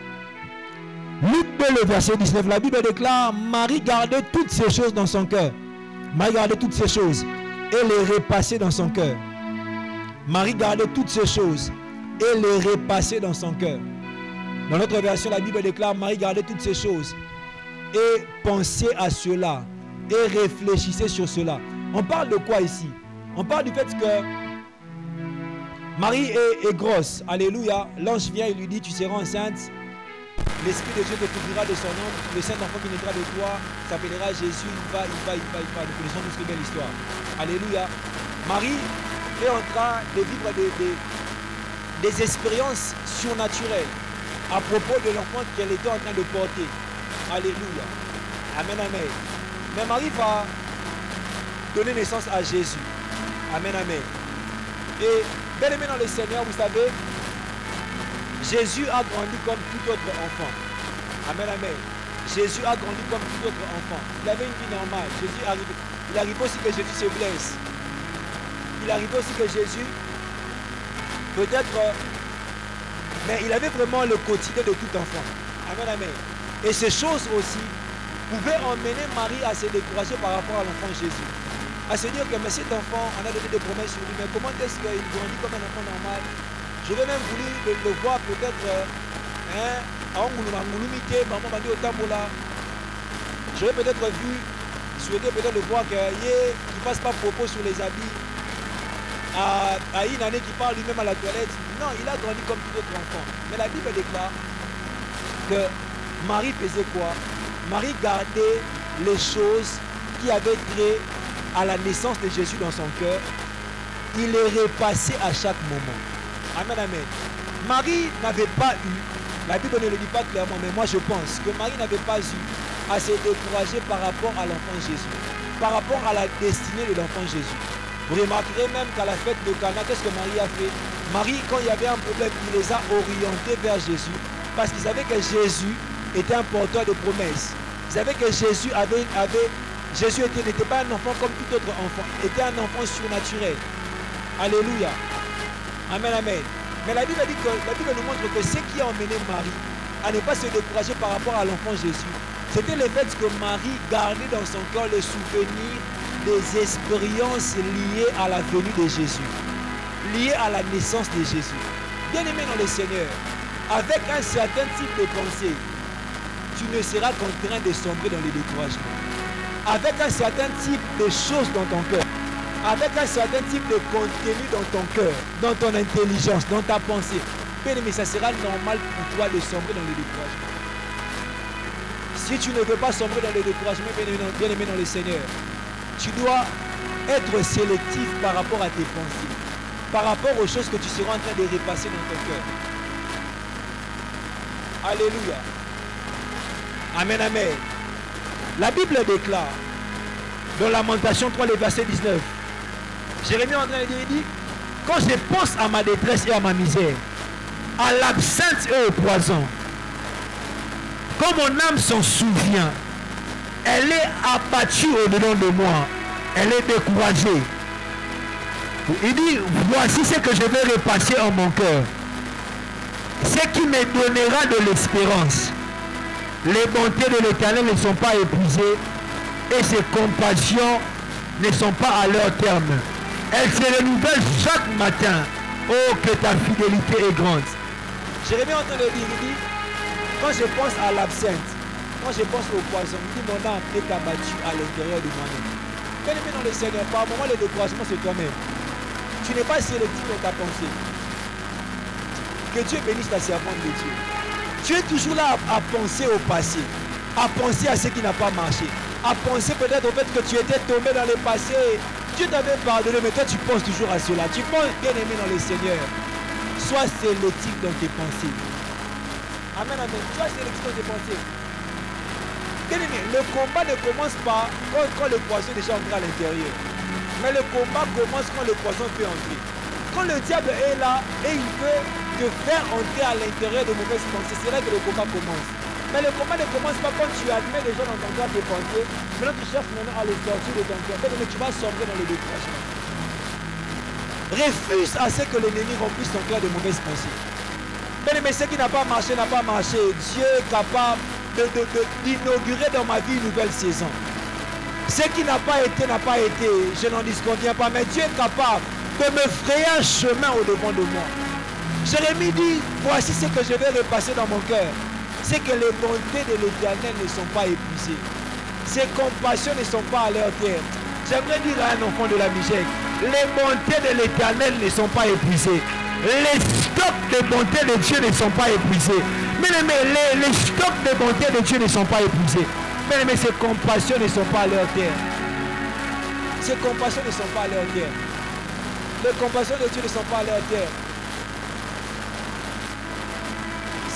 Luc 2, le verset 19, la Bible déclare, Marie gardait toutes ces choses dans son cœur. Marie gardait toutes ces choses et les repassait dans son cœur. Marie gardait toutes ces choses et les repassait dans son cœur. Dans notre version, la Bible déclare, Marie gardait toutes ces choses et pensait à cela et réfléchissait sur cela. On parle de quoi ici? On parle du fait que Marie est grosse. Alléluia. L'ange vient et lui dit, tu seras enceinte. L'Esprit de Dieu te couvrira de son nom. Le Saint-Enfant qui naîtra de toi s'appellera Jésus. Il va. Nous connaissons tous une belle histoire. Alléluia. Marie est en train de vivre des expériences surnaturelles à propos de l'enfant qu'elle était en train de porter. Alléluia. Amen, amen. Mais Marie va donner naissance à Jésus. Amen, amen. Et bien aimé dans le Seigneur, vous savez, Jésus a grandi comme tout autre enfant. Amen, amen. Jésus a grandi comme tout autre enfant. Il avait une vie normale. Il arrive aussi que Jésus se blesse. Il arrive aussi que Jésus, peut-être, mais il avait vraiment le quotidien de tout enfant. Amen, amen. Et ces choses aussi pouvaient emmener Marie à se décourager par rapport à l'enfant Jésus. À se dire que mais cet enfant, on a donné des promesses sur lui, mais comment est-ce qu'il grandit comme un enfant normal? J'aurais même voulu le voir peut-être j'aurais peut-être souhaité peut-être le voir qu'il ne fasse pas propos sur les habits à une année qui parle lui-même à la toilette. Non, il a grandi comme tout autre enfant. Mais la Bible déclare que Marie faisait quoi? Marie gardait les choses qui avaient trait à la naissance de Jésus dans son cœur. Il les repassait à chaque moment. Amen, amen. Marie n'avait pas eu, la Bible ne le dit pas clairement, mais moi je pense que Marie n'avait pas eu à se décourager par rapport à l'enfant Jésus, par rapport à la destinée de l'enfant Jésus. Vous remarquerez même qu'à la fête de Cana, qu'est-ce que Marie a fait? Marie, quand il y avait un problème, il les a orientés vers Jésus, parce qu'ils savaient que Jésus était un porteur de promesses. Ils savaient que Jésus n'était pas un enfant comme tout autre enfant, il était un enfant surnaturel. Alléluia. Amen, amen. Mais la Bible dit que la Bible nous montre que ce qui a emmené Marie à ne pas se décourager par rapport à l'enfant Jésus, c'était le fait que Marie gardait dans son cœur le souvenir des expériences liées à la venue de Jésus, liées à la naissance de Jésus. Bien-aimé dans le Seigneur, avec un certain type de pensée, tu ne seras contraint de sombrer dans le découragement. Avec un certain type de choses dans ton cœur, avec un certain type de contenu dans ton cœur, dans ton intelligence, dans ta pensée, bien-aimé, ça sera normal pour toi de sombrer dans le découragement. Si tu ne veux pas sombrer dans le découragement, bien-aimé dans le Seigneur, tu dois être sélectif par rapport à tes pensées, par rapport aux choses que tu seras en train de repasser dans ton cœur. Alléluia. Amen, amen. La Bible déclare, dans Lamentation 3, le verset 19, Jérémie est en train de dire, il dit, quand je pense à ma détresse et à ma misère, à l'absinthe et au poison, quand mon âme s'en souvient, elle est abattue au-dedans de moi, elle est découragée. Il dit, voici ce que je vais repasser en mon cœur, ce qui me donnera de l'espérance. Les bontés de l'Éternel ne sont pas épuisées et ses compassions ne sont pas à leur terme. Elles se renouvellent chaque matin. Oh, que ta fidélité est grande. Jérémie est en train de dire, il dit, quand je pense à l'absinthe, quand je pense au poison, il dit, mon âme est abattue à l'intérieur de moi-même. Bien-aimé dans le Seigneur, par moment, le découragement, c'est toi-même. Tu n'es pas sélectif dans ta pensée. Que Dieu bénisse ta servante de Dieu. Tu es toujours là à penser au passé, à penser à ce qui n'a pas marché, à penser peut-être au fait que tu étais tombé dans le passé, Dieu t'avait pardonné, mais toi tu penses toujours à cela. Tu penses, bien-aimé dans le Seigneur, sois sélectif dans tes pensées. Amen, amen. Sois sélectif dans tes pensées. Bien-aimé, le combat ne commence pas quand le poison est déjà entré à l'intérieur. Mais le combat commence quand le poison peut entrer. Quand le diable est là et il veut te faire entrer à l'intérieur de mauvaises pensées, c'est là que le combat commence. Mais le combat ne commence pas quand tu admets déjà dans ton cœur tes pensées. Maintenant tu cherches maintenant à les sortir de ton cœur. Mais tu vas sombrer dans le découragement. Refuse à ce que l'ennemi remplisse ton cœur de mauvaises pensées. Mais ce qui n'a pas marché n'a pas marché. Dieu est capable d'inaugurer dans ma vie une nouvelle saison. Ce qui n'a pas été, je n'en disconviens pas, mais Dieu est capable de me frayer un chemin au-devant de moi. Jérémie dit, voici ce que je vais repasser dans mon cœur. C'est que les bontés de l'Éternel ne sont pas épuisées. Ses compassions ne sont pas à leur terme. J'aimerais dire à un enfant de la Mijek, les bontés de l'Éternel ne sont pas épuisées. Les stocks de bonté de Dieu ne sont pas épuisés. Mais les stocks de bonté de Dieu ne sont pas épuisés. Mais ses compassions ne sont pas à leur terme. Ses compassions ne sont pas à leur terme. Les compassions de Dieu ne sont pas à leur terme.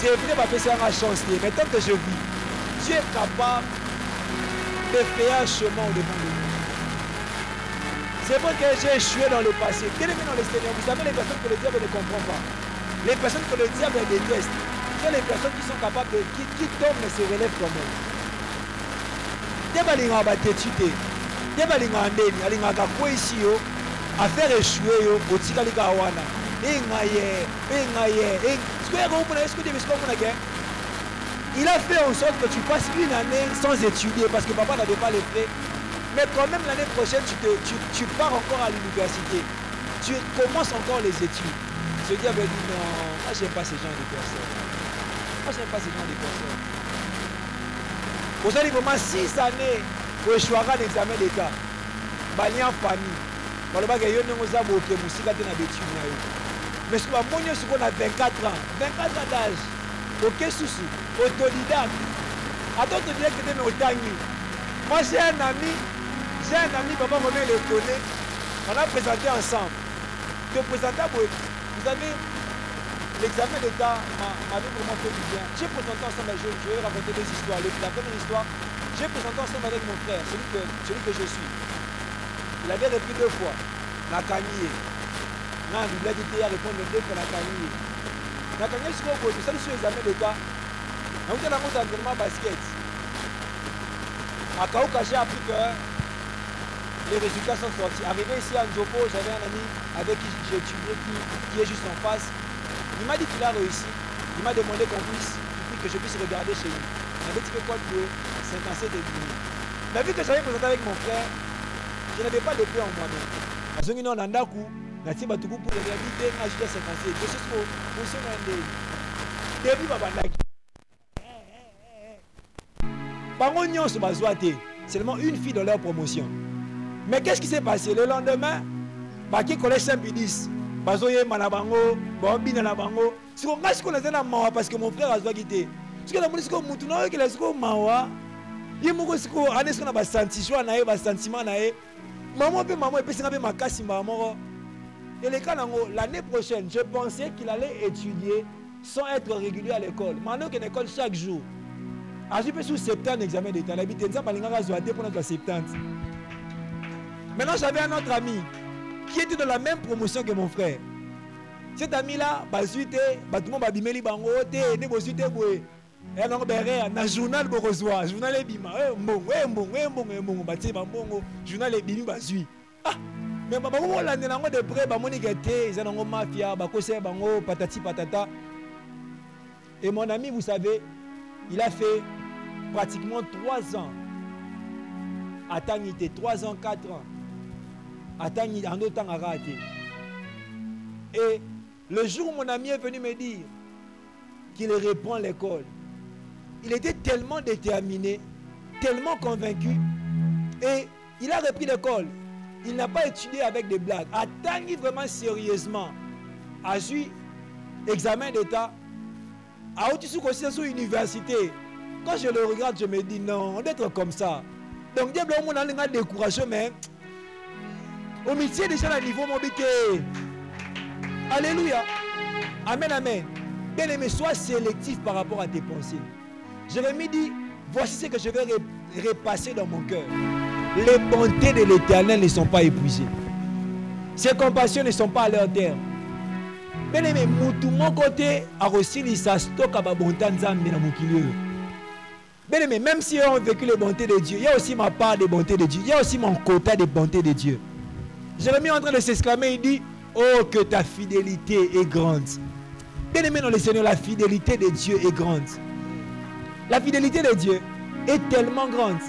C'est vrai, ma personne a chancelier. Mais tant que je vis, Dieu est capable de faire un chemin au-devant de nous. C'est vrai que j'ai échoué dans le passé. Bien aimé dans le Seigneur, vous savez les personnes que le diable ne comprend pas. Les personnes que le diable déteste. Ce sont les personnes qui sont capables de... qui tombent mais se relèvent quand même. te balinga batetu te te balinga ndeni alingaka kwesi yo à faire échouer yo otikali ka wana engaye est-ce que il a fait en sorte que tu passes une année sans étudier parce que papa n'avait pas les frais. Mais quand même l'année prochaine, tu pars encore à l'université. Tu commences encore les études. Ce diable dit non, moi j'aime pas ces gens de personnes. Moi j'aime pas ces gens de personnes. Vous allez vraiment 6 années pour échouer à l'examen d'État. Balien famille. Voilà que yo n'engo za boke musika te na betu na yo. Mais ce qu'on a 24 ans. 24 ans d'âge. Ok, souci, autodidacte. Attends, tu dis que tu es au Tangi. Moi, j'ai un ami, papa m'a le connaît. On a présenté ensemble. Te présenter, vous savez, l'examen d'État m'avait vraiment fait du bien. J'ai présenté ensemble, je vais raconter des histoires. La première histoire, j'ai présenté ensemble avec mon frère, celui que je suis. Il avait repris 2 fois. La Kanye. Non, il a dit qu'il a répondu 2 fois la Kanye. Na kanya siko ko ça sur examen d'État. On a monté entraînement basket. À Kaouka, j'ai appris que les résultats sont sortis. Arrivé ici à Njopo, j'avais un ami avec qui j'ai étudié qui est juste en face. Il m'a dit qu'il a réussi. Il m'a demandé que je puisse regarder chez lui. Il avait dit que quoi que 57 et demi. Mais vu que j'avais présenté avec mon frère, je n'avais pas de paix en moi-même. Parce que nous, on a un coup. Nati batuku pour les réalités quand je suis passé de ce qu'on fonctionne en début babandaki bango nyonso bazwate seulement une fille dans leur promotion. Mais qu'est-ce qui s'est passé le lendemain? Baki collège Saint-Pédis bazoye manabango bombina na bango siko ngasi ko nazana mawa parce que mon frère azwa quitté siko na munisiko mutu na que siko mawa yimoko siko anesko na ba sentiment na ye ba sentiment na ye maman et puis singa be makasi maman. Et les cas l'année prochaine, je pensais qu'il allait étudier sans être régulier à l'école. Maintenant qu'il est à l'école chaque jour. Je suis sous 70 examens d'État. Maintenant, j'avais un autre ami qui était dans la même promotion que mon frère. Cet ami-là, tout le monde a bimeli bango, un journal Borozwa, journal Ebima, journal Ebima, mais papa, on l'a dit de près, bah mon égalité, ils ont mafia, bah côté bango, patati patata. Et mon ami, vous savez, il a fait pratiquement 3 ans à Tangité, 3 ans, 4 ans à Tangité, en autant à rater. Et le jour où mon ami est venu me dire qu'il reprend l'école, il était tellement déterminé, tellement convaincu, et il a repris l'école. Il n'a pas étudié avec des blagues. A Tangi vraiment sérieusement. A eu examen d'État. A eu sur l'université. Quand je le regarde, je me dis non, on doit être comme ça. Donc, Dieu a découragé, mais au métier déjà à niveau mobilité. Alléluia. Amen, amen. Bien aimé, sois sélectif par rapport à tes pensées. Jérémie dit, voici ce que je vais repasser dans mon cœur. Les bontés de l'Éternel ne sont pas épuisées. Ses compassions ne sont pas à leur terme. Bien aimé, mon côté a reçu l'issa stock à bonté nzambe na mukili. Bien aimé, même si on a vécu les bontés de Dieu, il y a aussi ma part de bonté de Dieu. Il y a aussi mon quota de bonté de Dieu. Jérémie est en train de s'exclamer, il dit, oh que ta fidélité est grande. Bien aimé dans le Seigneur, la fidélité de Dieu est grande. La fidélité de Dieu est tellement grande.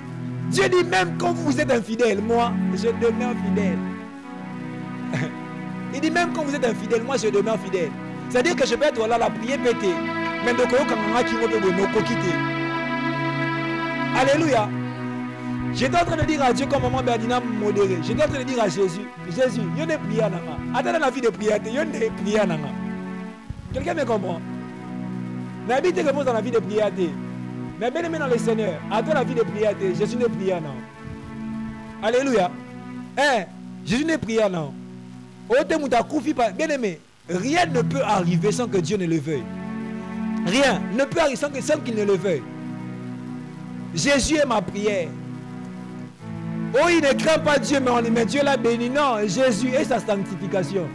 Dieu dit même quand vous êtes infidèle, moi, je demeure fidèle. Il dit même quand vous êtes infidèle, moi, je demeure fidèle. C'est-à-dire que je peux être là, la prière pété. Mais de quoi on quitter. Alléluia. J'étais en train de dire à Dieu comme maman Berdina modéré. J'étais en train de dire à Jésus, Jésus, il y a des prières. Attends la vie de prière, il y a des prières. Quelqu'un me comprend? Mais habitez réponse dans la vie de prière. Mais bien aimé dans le Seigneur, attends la vie de prière, Jésus ne prie non. Alléluia. Jésus ne prie non. Bien aimé, rien ne peut arriver sans que Dieu ne le veuille. Rien ne peut arriver sans qu'il ne le veuille. Jésus est ma prière. Oh, il ne craint pas Dieu, mais Dieu l'a béni. Non, Jésus est sa sanctification.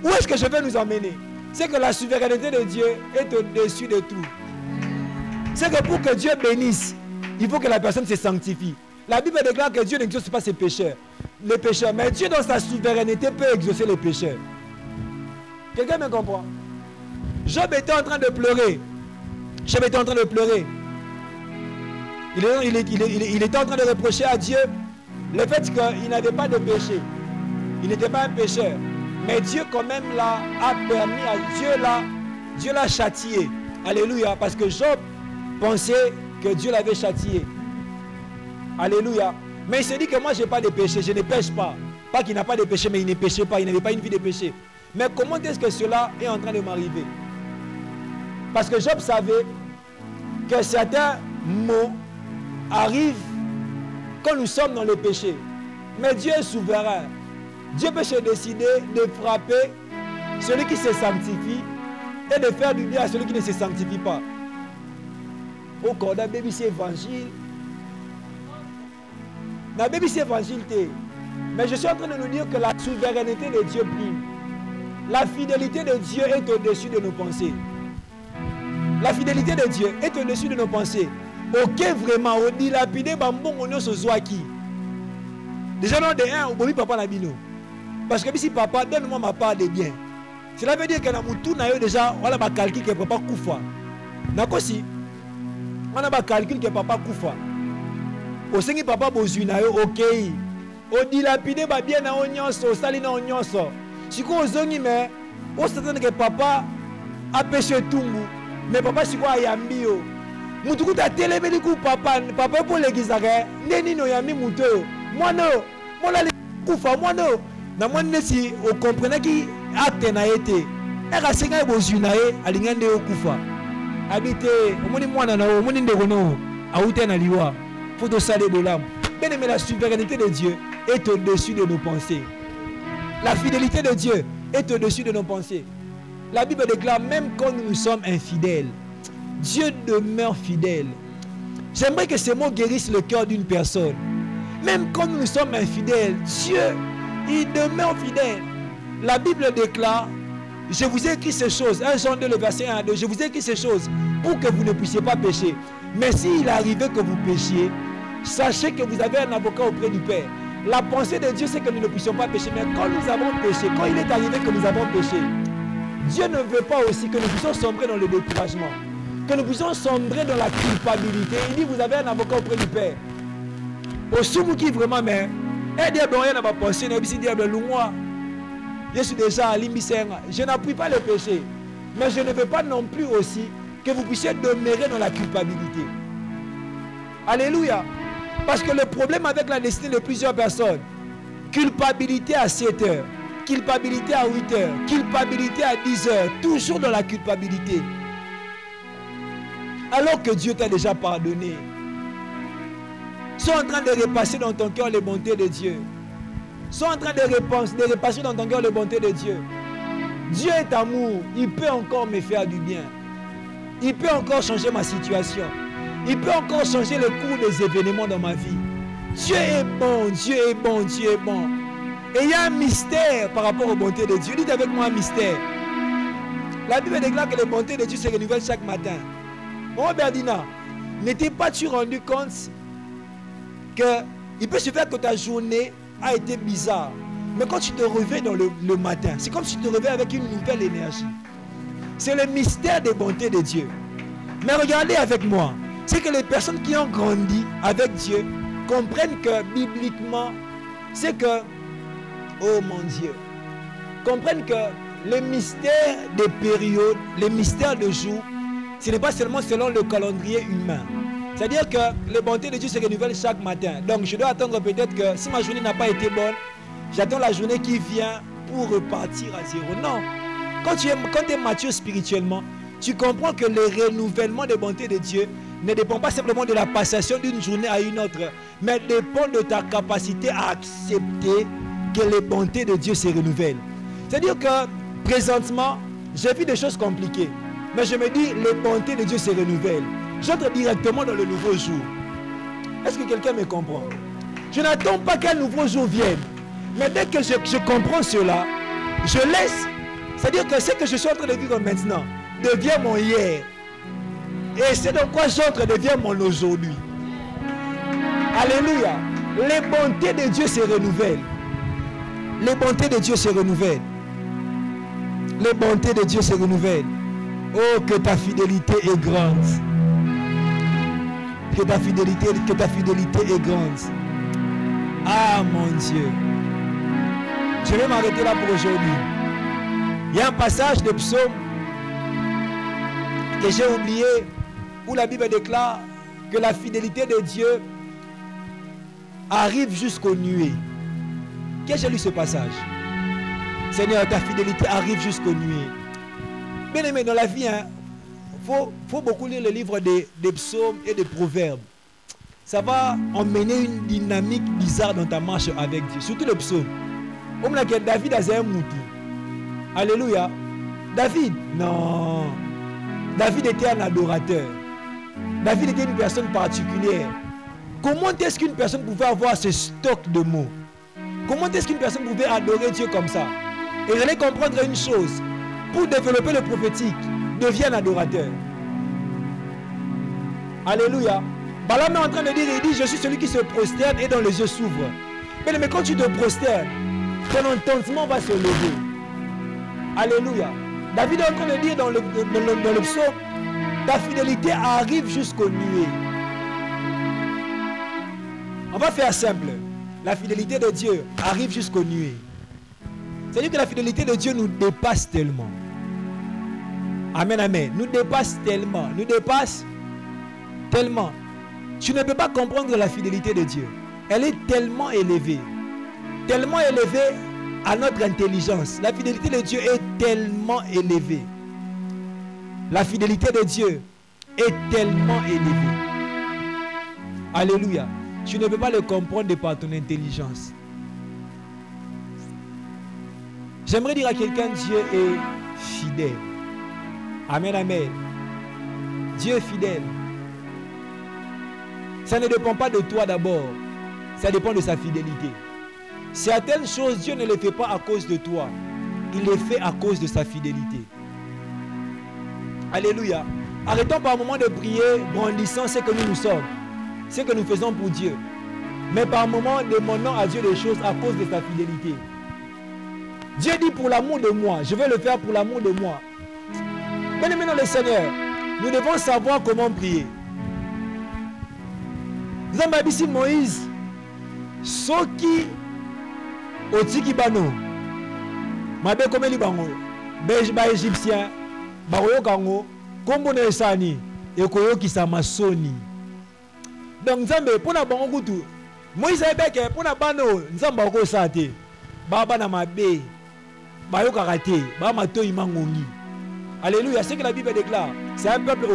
Où est-ce que je vais nous emmener? C'est que la souveraineté de Dieu est au-dessus de tout. C'est que pour que Dieu bénisse, il faut que la personne se sanctifie. La Bible déclare que Dieu n'exauce pas ses pécheurs, les pécheurs. Mais Dieu, dans sa souveraineté, peut exaucer les pécheurs. Quelqu'un me comprend? Job était en train de pleurer. Job était en train de pleurer. Il était en train de reprocher à Dieu le fait qu'il n'avait pas de péché. Il n'était pas un pécheur. Mais Dieu quand même a permis à Dieu l'a châtié. Alléluia. Parce que Job pensait que Dieu l'avait châtié. Alléluia. Mais il s'est dit que moi je n'ai pas de péché, je ne pêche pas. Pas qu'il n'a pas de péché, mais il ne péchait pas, il n'avait pas une vie de péché. Mais comment est-ce que cela est en train de m'arriver? Parce que Job savait que certains mots arrivent quand nous sommes dans le péché. Mais Dieu est souverain. Dieu peut se décider de frapper celui qui se sanctifie et de faire du bien à celui qui ne se sanctifie pas. Au corps d'un bébé, c'est évangile. Dans bébé, c'est évangile. Mais je suis en train de nous dire que la souveraineté de Dieu prime. La fidélité de Dieu est au-dessus de nos pensées. La fidélité de Dieu est au-dessus de nos pensées. Ok, vraiment, on dit lapidé, bambon, on se soit qui. Déjà, non, de un, on peut papa n'a bino. Parce que si papa, donne-moi ma part de bien. Cela veut dire que dans mon tour, déjà, on a un calcul que papa koufa. D'accord, si on a un calcul que papa koufa. Au Seigneur, papa, bozuna, ok. On dit lapidé, bien, on nyonso, salina, on nyonso. Si on zongi, mais on s'attend que papa a péché tout. Mais papa, si quoi, yambi yo. Moutou ta télé, mais du coup, papa pour l'église, neni no yami moutou. Moi non, moi là, koufa, moi non. Na moi si on comprenait qui acte na été. Elle a signé bozuna e alingande o koufa. Habité, au moins moi na o, moi ndeko no, a outé na liwa. Faut de saler de l'âme. Bien aimé, la souveraineté de Dieu est au-dessus de nos pensées. La fidélité de Dieu est au-dessus de nos pensées. La Bible déclare, même quand nous sommes infidèles, Dieu demeure fidèle. J'aimerais que ces mots guérissent le cœur d'une personne. Même quand nous sommes infidèles, Dieu, il demeure fidèle. La Bible déclare, je vous ai écrit ces choses, 1 Jean 2, le verset 1 à 2, je vous ai écrit ces choses pour que vous ne puissiez pas pécher. Mais s'il arrivait que vous péchiez, sachez que vous avez un avocat auprès du Père. La pensée de Dieu, c'est que nous ne puissions pas pécher. Mais quand nous avons péché, quand il est arrivé que nous avons péché, Dieu ne veut pas aussi que nous puissions sombrer dans le découragement, que nous puissions sombrer dans la culpabilité. Il dit, vous avez un avocat auprès du Père. Au soumou qui vraiment, mais, et diable, rien n'a pas pensé, mais si diable, moi, je suis déjà à l'imbisenga. Je n'appuie pas le péché. Mais je ne veux pas non plus aussi que vous puissiez demeurer dans la culpabilité. Alléluia. Parce que le problème avec la destinée de plusieurs personnes, culpabilité à 7 heures, culpabilité à 8 heures, culpabilité à 10 heures, toujours dans la culpabilité. Alors que Dieu t'a déjà pardonné. Sois en train de repasser dans ton cœur les bontés de Dieu. Sois en train de repasser dans ton cœur les bontés de Dieu. Dieu est amour, il peut encore me faire du bien. Il peut encore changer ma situation. Il peut encore changer le cours des événements dans ma vie. Dieu est bon, Dieu est bon, Dieu est bon. Et il y a un mystère par rapport aux bontés de Dieu. Dites avec moi un mystère. La Bible déclare que les bontés de Dieu se renouvellent chaque matin. Mon Berdina, n'étais pas-tu rendu compte qu'il peut se faire que ta journée a été bizarre. Mais quand tu te réveilles dans le matin, c'est comme si tu te réveilles avec une nouvelle énergie. C'est le mystère des bontés de Dieu. Mais regardez avec moi. C'est que les personnes qui ont grandi avec Dieu comprennent que bibliquement, c'est que, oh mon Dieu, comprennent que le mystère des périodes, le mystère de jours, ce n'est pas seulement selon le calendrier humain. C'est-à-dire que les bontés de Dieu se renouvellent chaque matin. Donc je dois attendre peut-être que si ma journée n'a pas été bonne, j'attends la journée qui vient pour repartir à zéro. Non. Quand tu es mature spirituellement, tu comprends que le renouvellement des bontés de Dieu ne dépend pas simplement de la passation d'une journée à une autre, mais dépend de ta capacité à accepter que les bontés de Dieu se renouvellent. C'est-à-dire que présentement, j'ai vu des choses compliquées, mais je me dis, les bontés de Dieu se renouvellent. J'entre directement dans le nouveau jour. Est-ce que quelqu'un me comprend? Je n'attends pas qu'un nouveau jour vienne, mais dès que je comprends cela, je laisse. C'est-à-dire que ce que je suis en train de vivre maintenant devient mon hier. Et c'est dans quoi j'entre devient mon aujourd'hui. Alléluia. Les bontés de Dieu se renouvellent. Les bontés de Dieu se renouvellent. Les bontés de Dieu se renouvellent. Oh, que ta fidélité est grande. Que ta fidélité est grande. Ah, mon Dieu. Je vais m'arrêter là pour aujourd'hui. Il y a un passage de psaume que j'ai oublié où la Bible déclare que la fidélité de Dieu arrive jusqu'aux nuées. Qui j'ai lu ce passage? Seigneur, ta fidélité arrive jusqu'aux nuées. Bien aimé, dans la vie, faut beaucoup lire le livre des psaumes et des proverbes. Ça va emmener une dynamique bizarre dans ta marche avec Dieu. Surtout le psaume. Comme là, David a un moutou. Alléluia. David, non. David était un adorateur. David était une personne particulière. Comment est-ce qu'une personne pouvait avoir ce stock de mots? Comment est-ce qu'une personne pouvait adorer Dieu comme ça? Et vous allez comprendre une chose. Pour développer le prophétique, deviens un adorateur. Alléluia. Balaam est en train de dire, il dit, je suis celui qui se prosterne et dont les yeux s'ouvrent. Mais quand tu te prosternes, ton entendement va se lever. Alléluia. David est en train de dire dans le psaume, ta fidélité arrive jusqu'aux nuées. On va faire simple. La fidélité de Dieu arrive jusqu'aux nuées. C'est-à-dire que la fidélité de Dieu nous dépasse tellement. Amen, amen. Nous dépasse tellement. Nous dépasse tellement. Tu ne peux pas comprendre la fidélité de Dieu. Elle est tellement élevée. Tellement élevée à notre intelligence. La fidélité de Dieu est tellement élevée. La fidélité de Dieu est tellement élevée. Alléluia. Tu ne peux pas le comprendre par ton intelligence. J'aimerais dire à quelqu'un, Dieu est fidèle. Amen, amen. Dieu est fidèle. Ça ne dépend pas de toi d'abord. Ça dépend de sa fidélité. Certaines choses, Dieu ne les fait pas à cause de toi. Il les fait à cause de sa fidélité. Alléluia. Arrêtons par un moment de prier, brandissant ce que nous sommes. Ce que nous faisons pour Dieu. Mais par un moment, demandons à Dieu des choses à cause de sa fidélité. Dieu dit pour l'amour de moi, je vais le faire pour l'amour de moi. Bien-aimés dans le Seigneur, nous devons savoir comment prier. Nous avons dit Moïse, Soki Otiki Bano, Mabe Komeli Bango, Bejba Égyptien, Baroyo Kango, Kombo Nesani, et Koyoki Samasoni. Donc, nous avons pour la bango tout. Moïse a dit que pour la bano, nous avons beaucoup santé. Baba na mabe, bayo karate, baba mato imangongi. Alléluia. Ce que la Bible déclare, c'est un peuple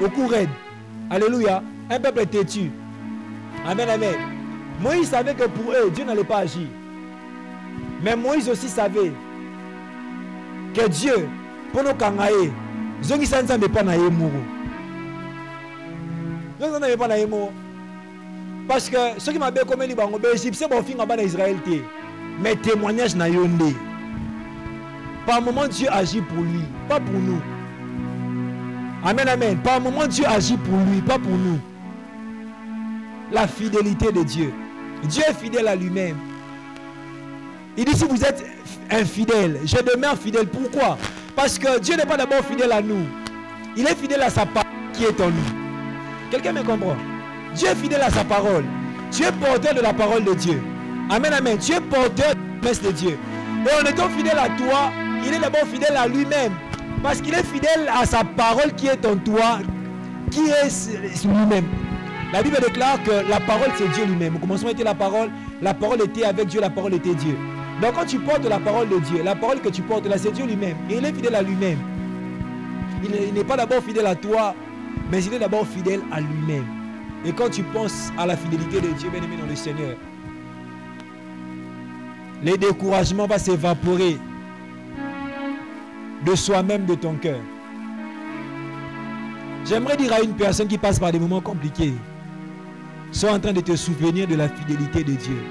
au cou raide. Alléluia. Un peuple têtu. Amen, amen. Moïse savait que pour eux, Dieu n'allait pas agir. Mais Moïse aussi savait que Dieu, pour nous kangaye, zongi sanza me pas na yemuro. Zongi sanza me pas na yemuro. Parce que ceux qui m'ont comme les bango, les Égyptiens vont finir en Israël. Mais témoignage na yonde. Par moment Dieu agit pour lui, pas pour nous. Amen, amen. Par moment Dieu agit pour lui, pas pour nous. La fidélité de Dieu. Dieu est fidèle à lui-même. Il dit si vous êtes infidèle, je demeure fidèle. Pourquoi? Parce que Dieu n'est pas d'abord fidèle à nous. Il est fidèle à sa parole qui est en nous. Quelqu'un me comprend? Dieu est fidèle à sa parole. Dieu est porteur de la parole de Dieu. Amen, amen. Dieu est porteur de la promesse de Dieu. Et en étant fidèle à toi, il est d'abord fidèle à lui-même. Parce qu'il est fidèle à sa parole qui est en toi, qui est lui-même. La Bible déclare que la parole c'est Dieu lui-même. Au commencement était la parole était avec Dieu, la parole était Dieu. Donc quand tu portes la parole de Dieu, la parole que tu portes là, c'est Dieu lui-même. Et il est fidèle à lui-même. Il n'est pas d'abord fidèle à toi, mais il est d'abord fidèle à lui-même. Et quand tu penses à la fidélité de Dieu, bien-aimé dans le Seigneur, les découragements vont s'évaporer de soi-même, de ton cœur. J'aimerais dire à une personne qui passe par des moments compliqués, sois en train de te souvenir de la fidélité de Dieu.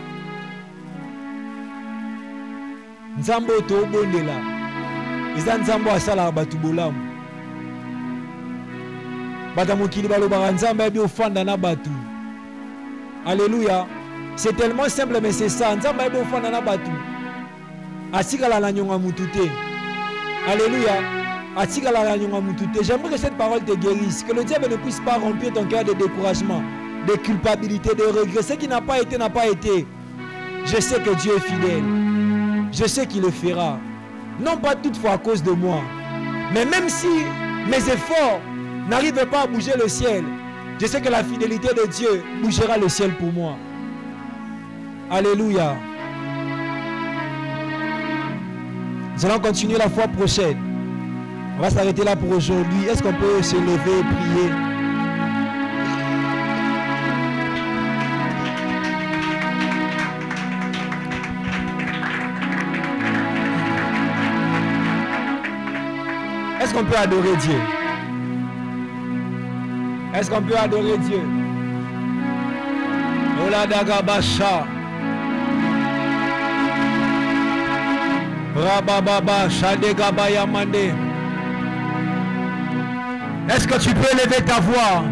Nzambo to bondela. Iza nzambo asala batu bolamu. Bata mokili balobaka nzambe abi ofanda na batu. Alléluia. C'est tellement simple, mais c'est ça. Alléluia. J'aimerais que cette parole te guérisse. Que le diable ne puisse pas remplir ton cœur de découragement, de culpabilité, de regret. Ce qui n'a pas été, n'a pas été. Je sais que Dieu est fidèle. Je sais qu'il le fera. Non pas toutefois à cause de moi. Mais même si mes efforts n'arrivent pas à bouger le ciel, je sais que la fidélité de Dieu bougera le ciel pour moi. Alléluia. Nous allons continuer la fois prochaine. On va s'arrêter là pour aujourd'hui. Est-ce qu'on peut se lever et prier? Est-ce qu'on peut adorer Dieu? Est-ce qu'on peut adorer Dieu? Ola Dagabasha. Rabababa Shadegabaya Mande. Est-ce que tu peux lever ta voix?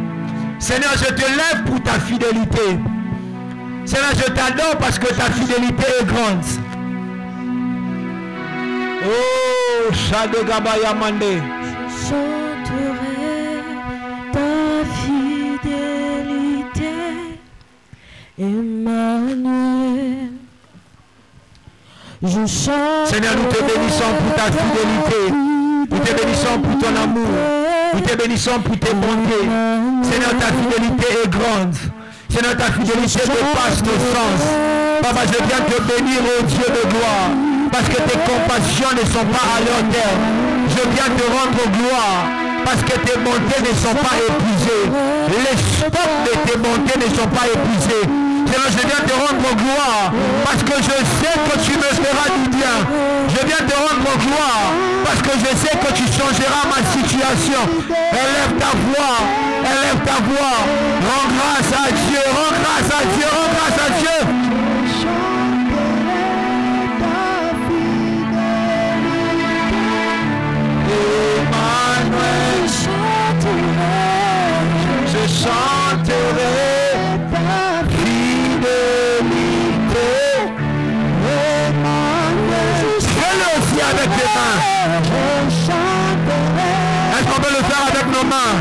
Seigneur, je te lève pour ta fidélité. Seigneur, je t'adore parce que ta fidélité est grande. Oh, Shadegabaya Mande. Je chanterai ta fidélité, Emmanuel. Je chanterai. Seigneur, nous te bénissons pour ta fidélité. Nous te bénissons pour ton amour. Nous te bénissons pour tes bontés. Seigneur, ta fidélité est grande. Seigneur, ta fidélité dépasse nos sens. Papa, je viens te bénir, ô Dieu de gloire, parce que tes compassions ne sont pas à leur terme. Je viens te rendre gloire, parce que tes bontés ne sont pas épuisées. Les stocks de tes bontés ne sont pas épuisés. Seigneur, je viens te rendre gloire, parce que je sais que tu me feras du bien. Je viens te rendre gloire, parce que je sais que tu changeras ma situation. Élève ta voix, élève ta voix. Rends grâce à Dieu, rends grâce à Dieu, rends grâce à Dieu. Emmanuel, je chanterai ta fidélité. Fais-le aussi avec tes mains. Est-ce qu'on peut le faire avec nos mains?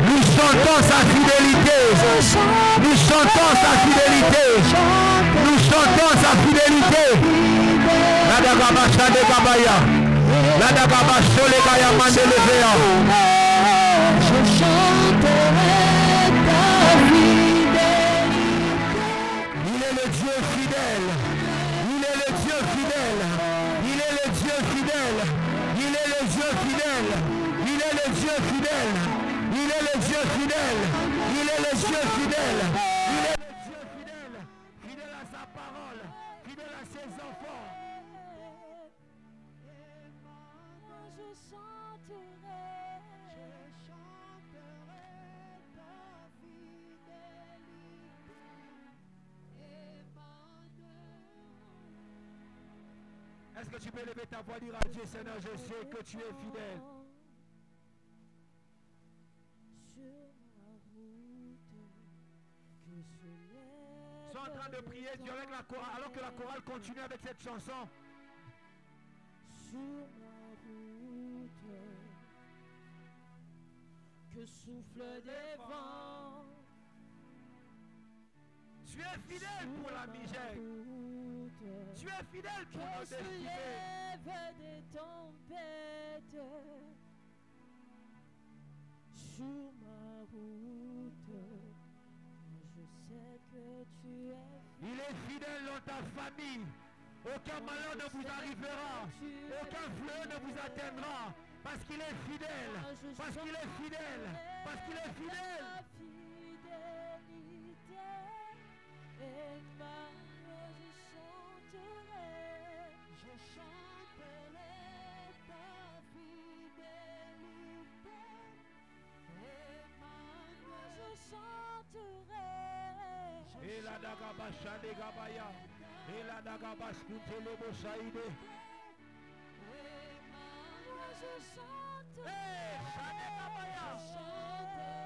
Nous chantons sa fidélité. Nous chantons sa fidélité. Nous chantons sa fidélité. La dagaba shade gabaya. La dagaba shole gaya mandelevea. Je chanterai ta fidélité. Il est le Dieu fidèle. Il est le Dieu fidèle. Il est le Dieu fidèle. Il est le Dieu fidèle. Il est le Dieu fidèle. Il est le Dieu fidèle. Il est le Dieu fidèle. Il est le Dieu fidèle. Fidèle à sa parole. Fidèle à ses enfants. Je chanterai ta fidélité, Emmanuel. Est-ce que tu peux lever ta voix, dire à Dieu, Seigneur, je sais que tu es fidèle. Ils sont en train de prier Dieu avec la chorale, alors que la chorale continue avec cette chanson. Sur ma route, que souffle des vents. Tu es fidèle pour la misère. Tu es fidèle pour nos destinées. Des tempêtes sur ma route, je sais que tu es. Il est fidèle dans ta famille. Aucun malheur ne vous arrivera. Aucun fléau ne vous atteindra. Parce qu'il est fidèle. Parce qu'il est fidèle. Parce qu'il est fidèle. Je chanterai ta fidélité, Emmanuel. Je chanterai. Et la dagaba shade gabaya. Et la dagaba skute lebo shaide. Je chanterai. Hey, shade gabaya. Je chanterai.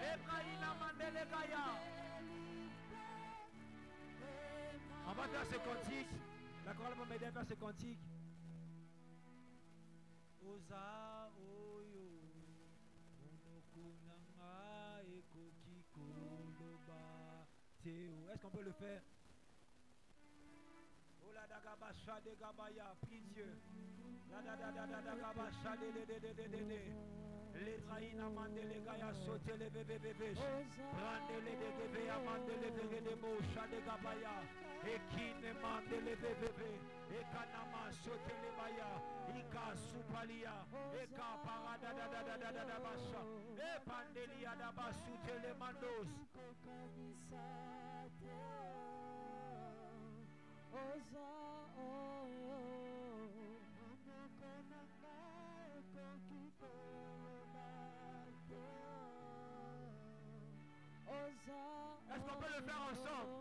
Lebraïna man mandele gaya. On va faire ce cantique. La chorale va m'aider à faire ce cantique. Oza oyo monokonanga ekoki koloba teo. Est-ce qu'on peut le faire? Ola dagaba shade gabaya, prie Dieu. La da da da da da gaba shade de. Les traïna mandele gaya sauter les bébés bébés. Prendre les dégébés à mandele bébé de mots shade gabaya. Et qui ne mandele bébé. Et kanama sauter les baya. Ika supalia. Eka parada da da da da da da basha. Et pandelia da basute les mandos. Oza oyo est-ce qu'on peut le faire ensemble?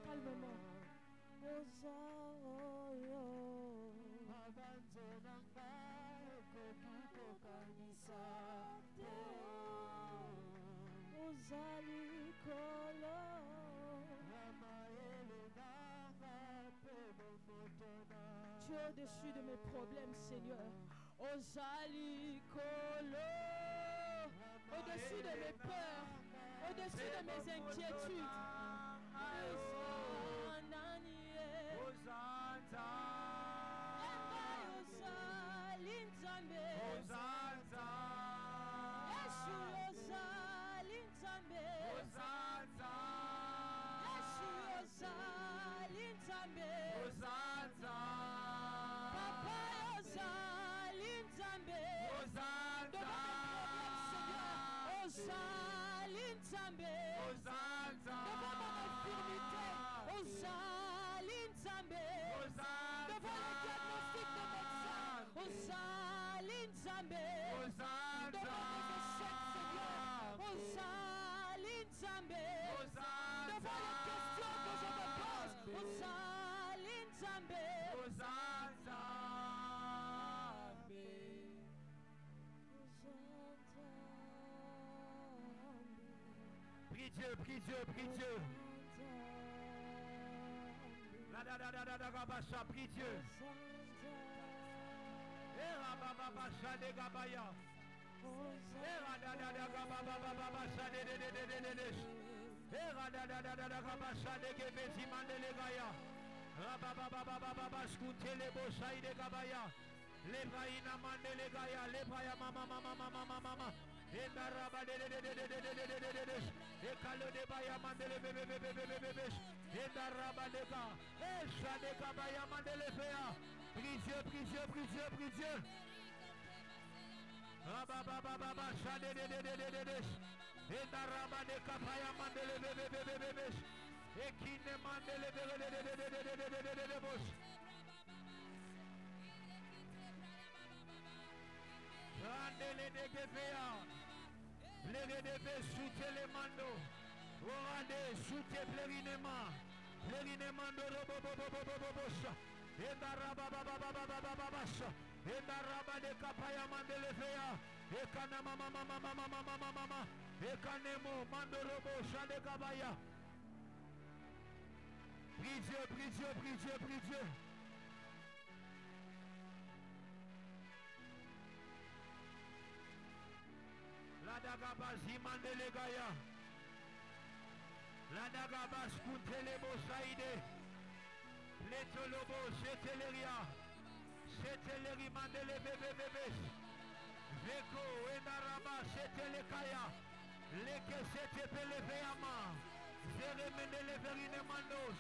Calmement. Oza oyo ozali kolo tu es au-dessus de mes problèmes, Seigneur. Ozali kolo au-dessus de mes peurs, au-dessus de mes inquiétudes. Prie Dieu, prie Dieu, prie Dieu. La da da da da da gabasha, prie Dieu. Era baba basha de gabaya. Era da da da gababa basha de. Era da da da da da gabasha de gebezi mandele gaya. Rababa baba baba skutele bosha de gabaya. Lebraina mandele gaya, lebraya mama mama mama mama mama. Endaraba de Ekalo de baya mandele bebe. Endaraba de ka. Esha de kabaya mandele fea. Prie Dieu, prie Dieu, prie Dieu, prie Dieu. Rababa shade de. Endaraba de kapaya mandele bebe. Ekine mandele bebe bosh. Randele de Gevea, Plere de Besute le Mando, Orade, Sute Plerinema, Plerinemando Robobobobobobobosa, Endarabababababababasha, Endaraba de Capaya Mandelefea, Ekana mama mama mama mama mama, Ekanemo, Mandorobo, Shandekabaya. Prie Dieu, prie Dieu, prie Dieu, prie Dieu. La Dagaba Zimandele Gaya. La Dagaba Skutelebo Saïde. Letolobo, Seteleria. Seteleri Mandele Bebe. Veko, Enaraba, Setelekaya. Leke Setepele Veyama. Zeremendele Verine Mandos.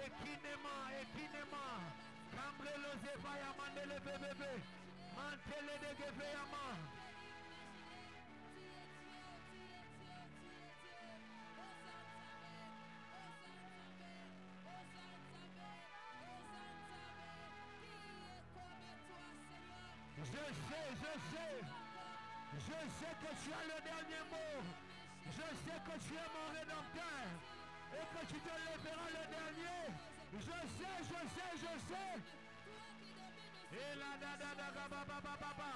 Ekinema. Cambre Lozevaya Mandele Bebe. Mantele de Geveyama. Je sais que tu as le dernier mot. Je sais que tu es mon rédempteur. Et que tu te lèveras le dernier. Je sais. Et la da baba.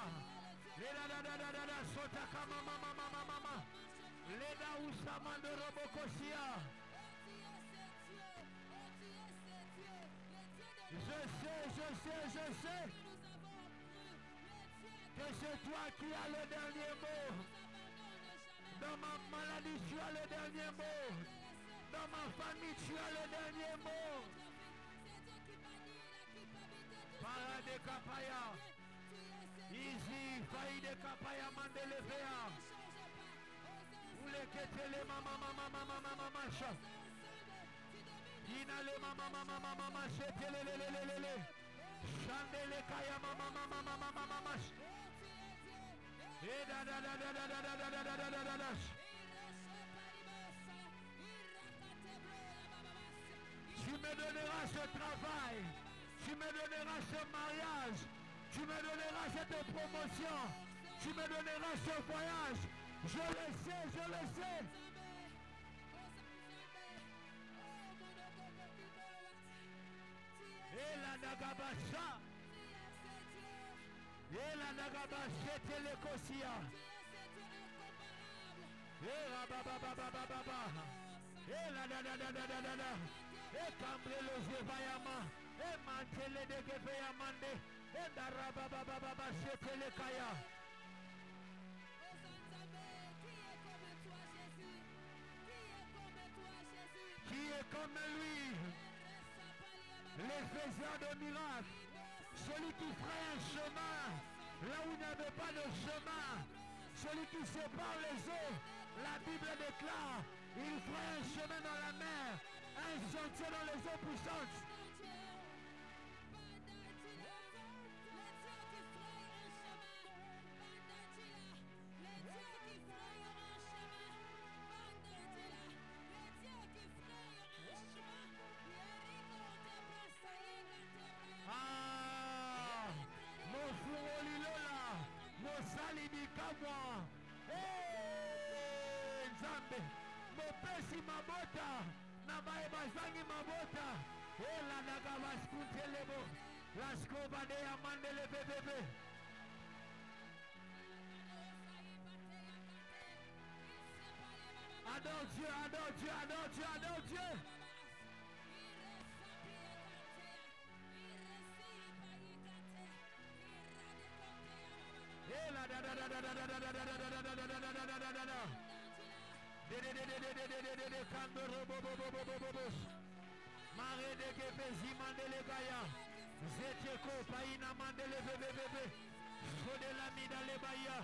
Et la da sotaka mama. Leda usama de robokosia. Je sais. Que c'est toi qui as le dernier mot. Dans ma maladie, tu as le dernier mot. Dans ma famille, tu as le dernier mot. Parade Kapaya. Easy, Faïde Kapaya Mandelevea. Oule Ketele mama. Inale mama Chetelelelelele. Chandele Kaya mama. Tu me donneras ce travail, tu me donneras ce mariage, tu me donneras cette promotion, tu me donneras ce voyage. Je le sais. Et la Nagabasha. Et la Nagabasha Telekosia. Et la baba. Et la da. Et Cambre Lozevayama. Et Mantele de Geveyamande. Et Darababa Shetelekaya. Qui est comme lui? Les faiseurs de miracles, celui qui ferait un chemin là où il n'y avait pas de chemin, celui qui sépare les eaux, la Bible déclare, il ferait un chemin dans la mer, un sentier dans les eaux puissantes. Salimikamwa Nzambe mopesi mabota na baye bazangi mabota la naga baskutelebo laskoba de amandele bebebe. Adore Dieu. Mare de Gevezi Mandele Gaya Zeteko Paina Mandele Bebe Sodela Midale Baya.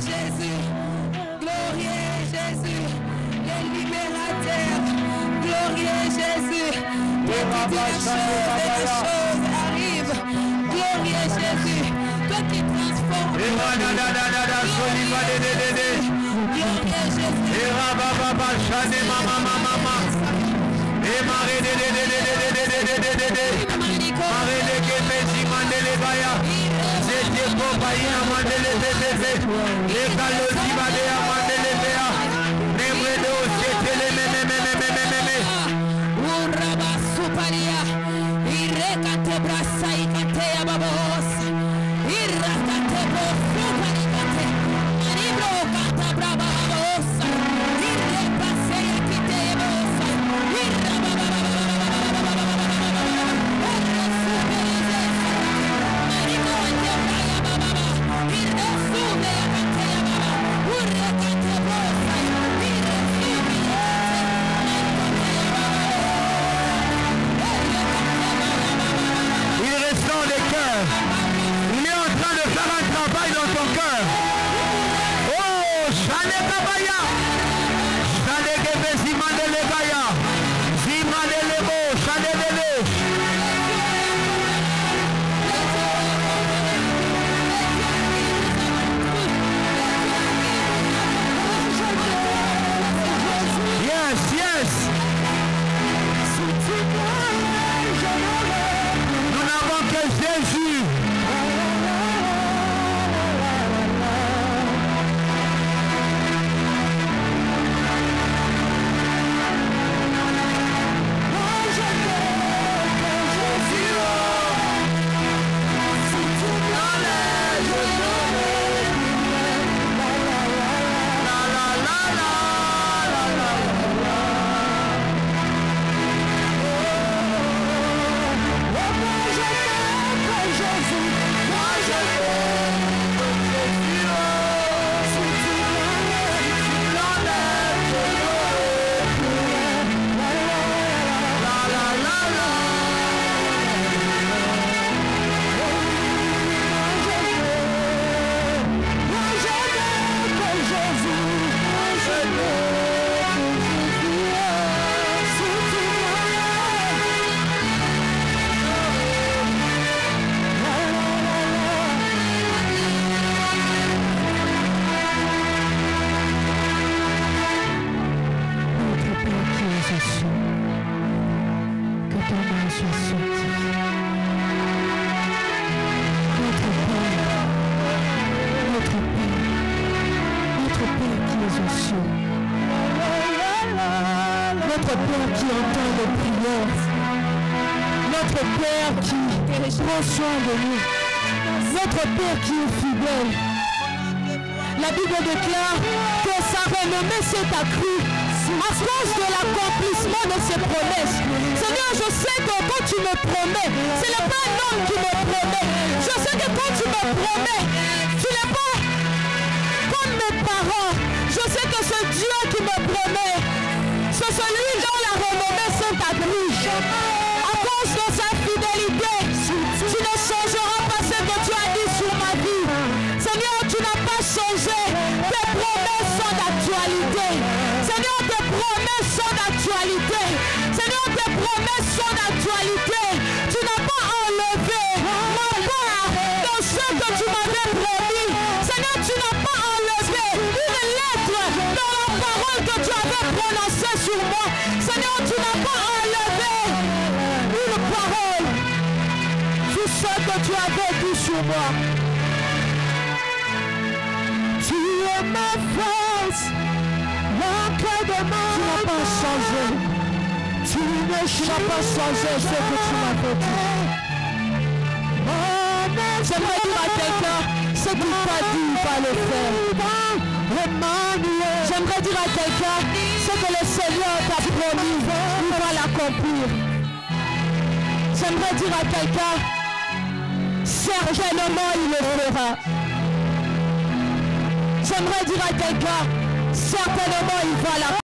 Jésus, glorieux Jésus, le libérateur, glorieux Jésus, toi qui dis les choses arrivent, glorieux Jésus, toi qui transformes, glorieux Notre Père qui entend nos prières, notre Père qui prend soin de nous, notre Père qui est fidèle. La Bible déclare que sa renommée s'est accrue à cause de l'accomplissement de ses promesses. Seigneur, je sais que quand tu me promets, ce n'est pas un homme qui me promet. Je sais que quand tu me promets, tu n'es pas comme mes parents. Je sais que ce Dieu qui me promet, c'est celui dont la renommée s'est accrue. À cause de sa fidélité, tu ne changeras pas ce que tu as dit sur ma vie. Seigneur, tu n'as pas changé. Tes promesses sont d'actualité. Seigneur, tes promesses sont d'actualité. Seigneur, tes promesses sont d'actualité. Tu n'as pas enlevé ma part de ce que tu m'avais promis. Seigneur, tu n'as pas enlevé une lettre dans la parole que tu avais prononcée sur moi. Seigneur, tu n'as pas enlevé une parole sur ce que tu avais dit sur moi. Tu es ma force, l'encadrement. Tu n'as pas changé. Tu n'as pas changé ce que tu m'avais dit. J'aimerais dire à quelqu'un, ce qu'il t'a dit, il va le faire. J'aimerais dire à quelqu'un, ce que le Seigneur t'a promis, il va l'accomplir. J'aimerais dire à quelqu'un, certainement il le fera. J'aimerais dire à quelqu'un, certainement il va l'accomplir.